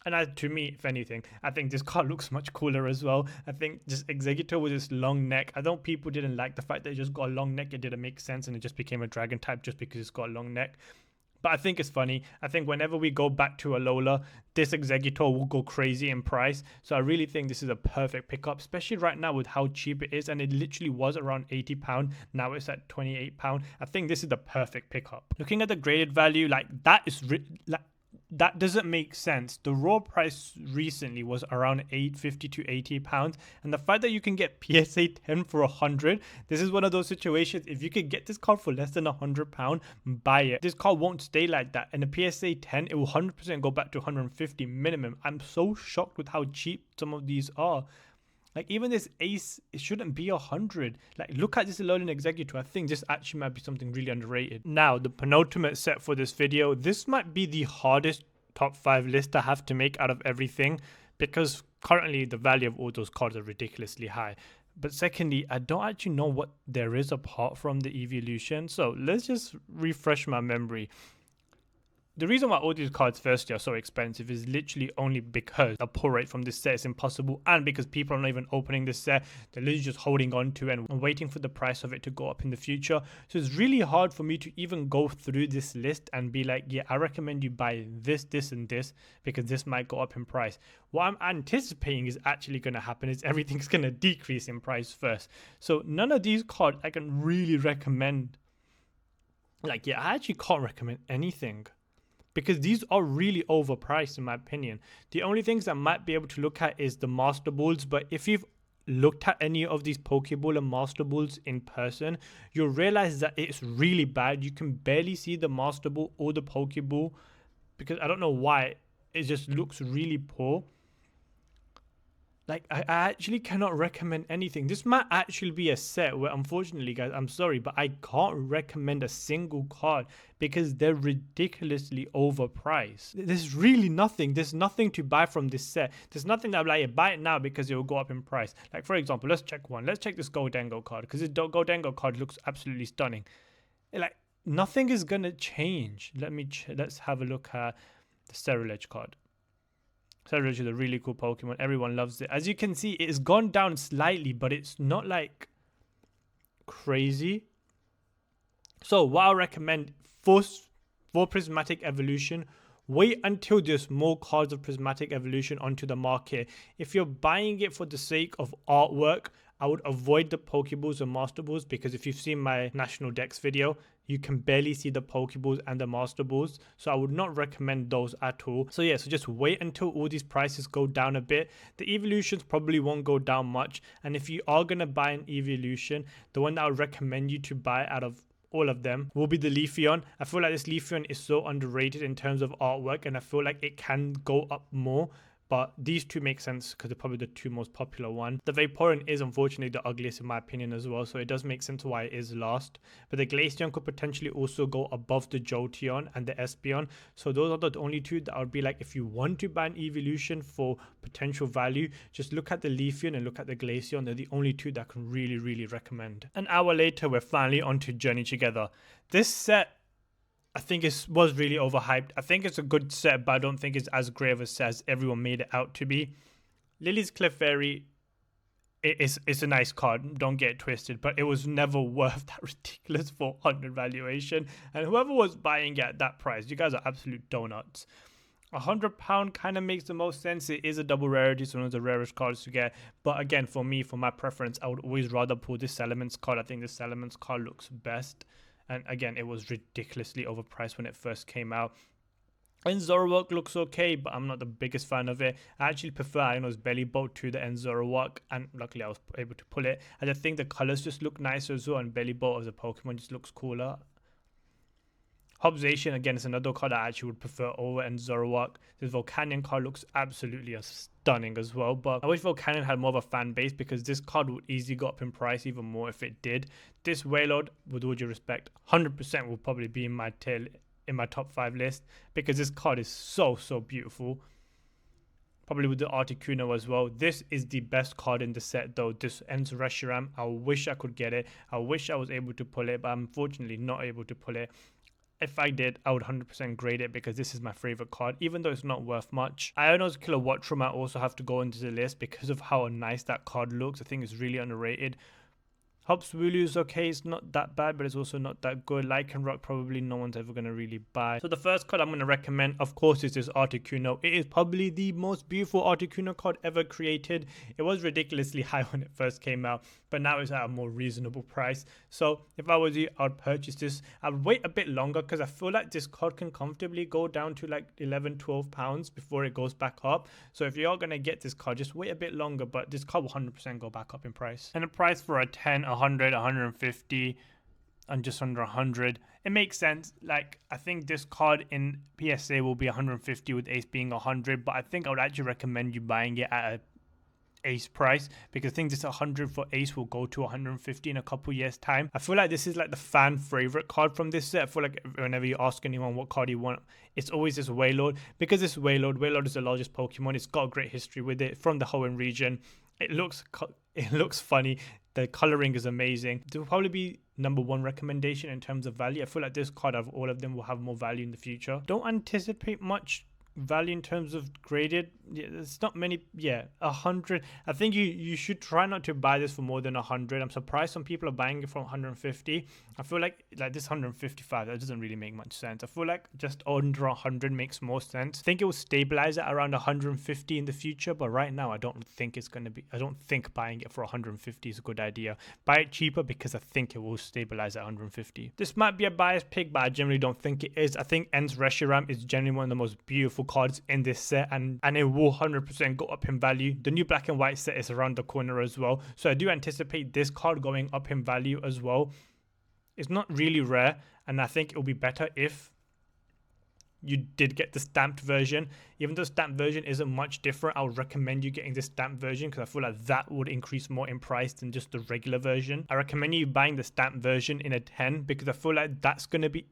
And to me, if anything, I think this card looks much cooler as well. I think just Exeggutor with this long neck. I know people didn't like the fact that it just got a long neck. It didn't make sense and it just became a dragon type just because it's got a long neck. But I think it's funny. I think whenever we go back to Alola, this Exeggutor will go crazy in price. So I really think this is a perfect pickup, especially right now with how cheap it is. And it literally was around £80. Now it's at £28. I think this is the perfect pickup. Looking at the graded value, like that is... that doesn't make sense. The raw price recently was around £850 to £80, and the fact that you can get PSA 10 for 100, this is one of those situations. If you could get this card for less than £100, buy it. This card won't stay like that, and the PSA 10, it will 100% go back to 150 minimum. I'm so shocked with how cheap some of these are. Like even this ace, it shouldn't be 100. Like look at this Alolan Exeggutor. I think this actually might be something really underrated. Now the penultimate set for this video. This might be the hardest top 5 list I have to make out of everything, because currently the value of all those cards are ridiculously high. But secondly, I don't actually know what there is apart from the evolution. So let's just refresh my memory. The reason why all these cards firstly are so expensive is literally only because the pull rate from this set is impossible, and because people are not even opening this set. They're literally just holding on to it and waiting for the price of it to go up in the future. So it's really hard for me to even go through this list and be like, yeah, I recommend you buy this, this, and this because this might go up in price. What I'm anticipating is actually going to happen is everything's going to decrease in price first. So none of these cards I can really recommend. Like, yeah, I actually can't recommend anything, because these are really overpriced in my opinion. The only things I might be able to look at is the Master Balls, but if you've looked at any of these Pokeball and Master Balls in person, you'll realize that it's really bad. You can barely see the Master Ball or the Pokeball because I don't know why. It just looks really poor. Like, I actually cannot recommend anything. This might actually be a set where, unfortunately, guys, I'm sorry, but I can't recommend a single card because they're ridiculously overpriced. There's really nothing. There's nothing to buy from this set. There's nothing that I'm like, buy it now because it will go up in price. Like, for example, let's check one. Let's check this Goldengo card because this Goldengo card looks absolutely stunning. Like, nothing is going to change. Let's have a look at the Cerulege card. Cerulege is a really cool Pokemon. Everyone loves it. As you can see, it has gone down slightly, but it's not like crazy. So what I recommend for Prismatic Evolution, wait until there's more cards of Prismatic Evolution onto the market. If you're buying it for the sake of artwork, I would avoid the Pokeballs and Master Balls, because if you've seen my National Dex video, you can barely see the Pokeballs and the Master Balls. So I would not recommend those at all. So yeah, so just wait until all these prices go down a bit. The evolutions probably won't go down much. And if you are going to buy an evolution, the one that I would recommend you to buy out of all of them will be the Leafeon. I feel like this Leafeon is so underrated in terms of artwork, and I feel like it can go up more. but these two make sense because they're probably the two most popular one. The Vaporeon is unfortunately the ugliest in my opinion as well, so it does make sense why it is last. But the Glaceon could potentially also go above the Jolteon and the Espeon. So those are the only two that I would be like, if you want to buy an evolution for potential value, just look at the Leafeon and look at the Glaceon. They're the only two that I can really recommend. An hour later, we're finally on to Journey Together. This set, I think was really overhyped. I think it's a good set, but I don't think it's as great of a set as everyone made it out to be. Lily's Clefairy, it's a nice card, don't get it twisted, but it was never worth that ridiculous 400 valuation. And whoever was buying it at that price, you guys are absolute donuts. £100 kind of makes the most sense. It is a double rarity, so one of the rarest cards to get. But again, for me, for my preference, I would always rather pull this Elements card. I think this Elements card looks best. And again, it was ridiculously overpriced when it first came out. And Zoroark looks okay, but I'm not the biggest fan of it. I actually prefer Iono's Belly Boat to the Zoroark, and luckily I was able to pull it. And I think the colors just look nicer as well, and Belly Boat as a Pokemon just looks cooler. Hobzation, again, is another card I actually would prefer over Zoroark. This Volcanion card looks absolutely stunning as well, but I wish Volcanion had more of a fan base because this card would easily go up in price even more if it did. This Wailord, with all due respect, 100% will probably be in my top 5 list because this card is so beautiful. Probably with the Articuno as well. This is the best card in the set though. This ends Reshiram. I wish I could get it. I wish I was able to pull it, but I'm unfortunately not able to pull it. If I did, I would 100% grade it because this is my favorite card, even though it's not worth much. Iono's Kilowattro might also have to go into the list because of how nice that card looks. I think it's really underrated. Hops Wooloo is okay, it's not that bad, but it's also not that good. Lycanroc probably no one's ever going to really buy. So the first card I'm going to recommend, of course, is this Articuno. It is probably the most beautiful Articuno card ever created. It was ridiculously high when it first came out, but now it's at a more reasonable price. So if I was you, I would purchase this. I would wait a bit longer because I feel like this card can comfortably go down to like 11, 12 pounds before it goes back up. So if you are going to get this card, just wait a bit longer, but this card will 100% go back up in price. And the price for a 10, 100, 150 and just under 100, it makes sense. Like, I think this card in PSA will be 150 with Ace being 100, but I think I would actually recommend you buying it at a Ace price because I think this 100 for Ace will go to 150 in a couple years time. I feel like this is like the fan favorite card from this set. I feel like whenever you ask anyone what card you want, it's always this Wailord, because this Wailord is the largest Pokemon. It's got a great history with it from the Hoenn region. It looks funny. The coloring is amazing. It will probably be #1 recommendation in terms of value. I feel like this card out of all of them will have more value in the future. Don't anticipate much value in terms of graded. It's not many. 100. I think you should try not to buy this for more than 100. I'm surprised some people are buying it for 150. I feel like this 155, that doesn't really make much sense. I feel like just under 100 makes more sense. I think it will stabilize at around 150 in the future, but right now I don't think buying it for 150 is a good idea. Buy it cheaper because I think it will stabilize at 150. This might be a biased pick, but I generally don't think it is. I think Ends Reshiram is generally one of the most beautiful cards in this set, and it will 100% go up in value. The new black and white set is around the corner as well, so I do anticipate this card going up in value as well. It's not really rare, and I think it will be better if you did get the stamped version. Even though the stamped version isn't much different, I would recommend you getting the stamped version because I feel like that would increase more in price than just the regular version. I recommend you buying the stamped version in a 10 because I feel like that's going to be,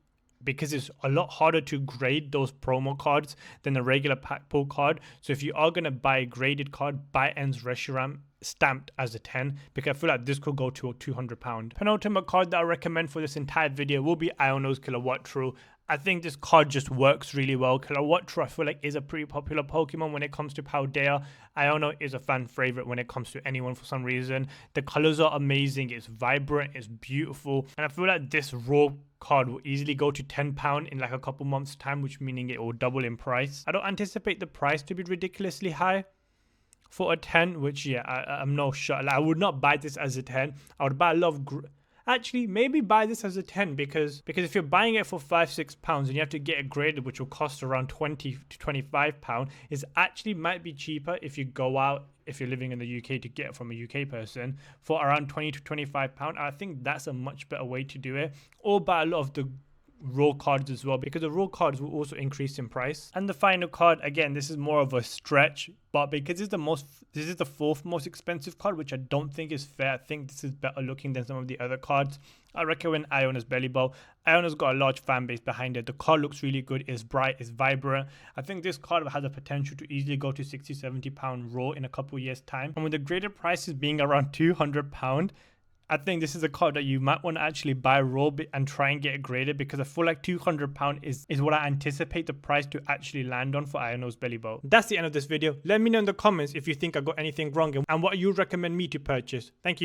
because it's a lot harder to grade those promo cards than the regular pack pull card. So if you are going to buy a graded card, buy Ends Reshiram stamped as a 10 because I feel like this could go to a £200. Penultimate card that I recommend for this entire video will be Iono's Kilowattro. I think this card just works really well. Kilowattro, I feel like, is a pretty popular Pokemon when it comes to Paldea. Iono is a fan favorite when it comes to anyone for some reason. The colors are amazing. It's vibrant. It's beautiful. And I feel like this raw card will easily go to £10 in like a couple months time, which meaning it will double in price. I don't anticipate the price to be ridiculously high for a 10, which I'm no shot. Like, I would not buy this as a 10. I would buy a lot of actually, maybe buy this as a 10 because if you're buying it for £5-6 and you have to get it graded, which will cost around £20 to £25, it actually might be cheaper if you go out, if you're living in the UK, to get it from a UK person for around £20 to £25. I think that's a much better way to do it. Or buy a lot of the raw cards as well, because the raw cards will also increase in price. And the final card, again, this is more of a stretch, but because this is the fourth most expensive card, which I don't think is fair. I think this is better looking than some of the other cards. I recommend Iona's Belly Bow. Iona's got a large fan base behind it. The card looks really good. It's bright, it's vibrant. I think this card has the potential to easily go to £60-70 raw in a couple years time. And with the graded prices being around £200, I think this is a card that you might want to actually buy raw and try and get it graded, because I feel like £200 is what I anticipate the price to actually land on for Iona's Belly Bow. That's the end of this video. Let me know in the comments if you think I got anything wrong and what you recommend me to purchase. Thank you.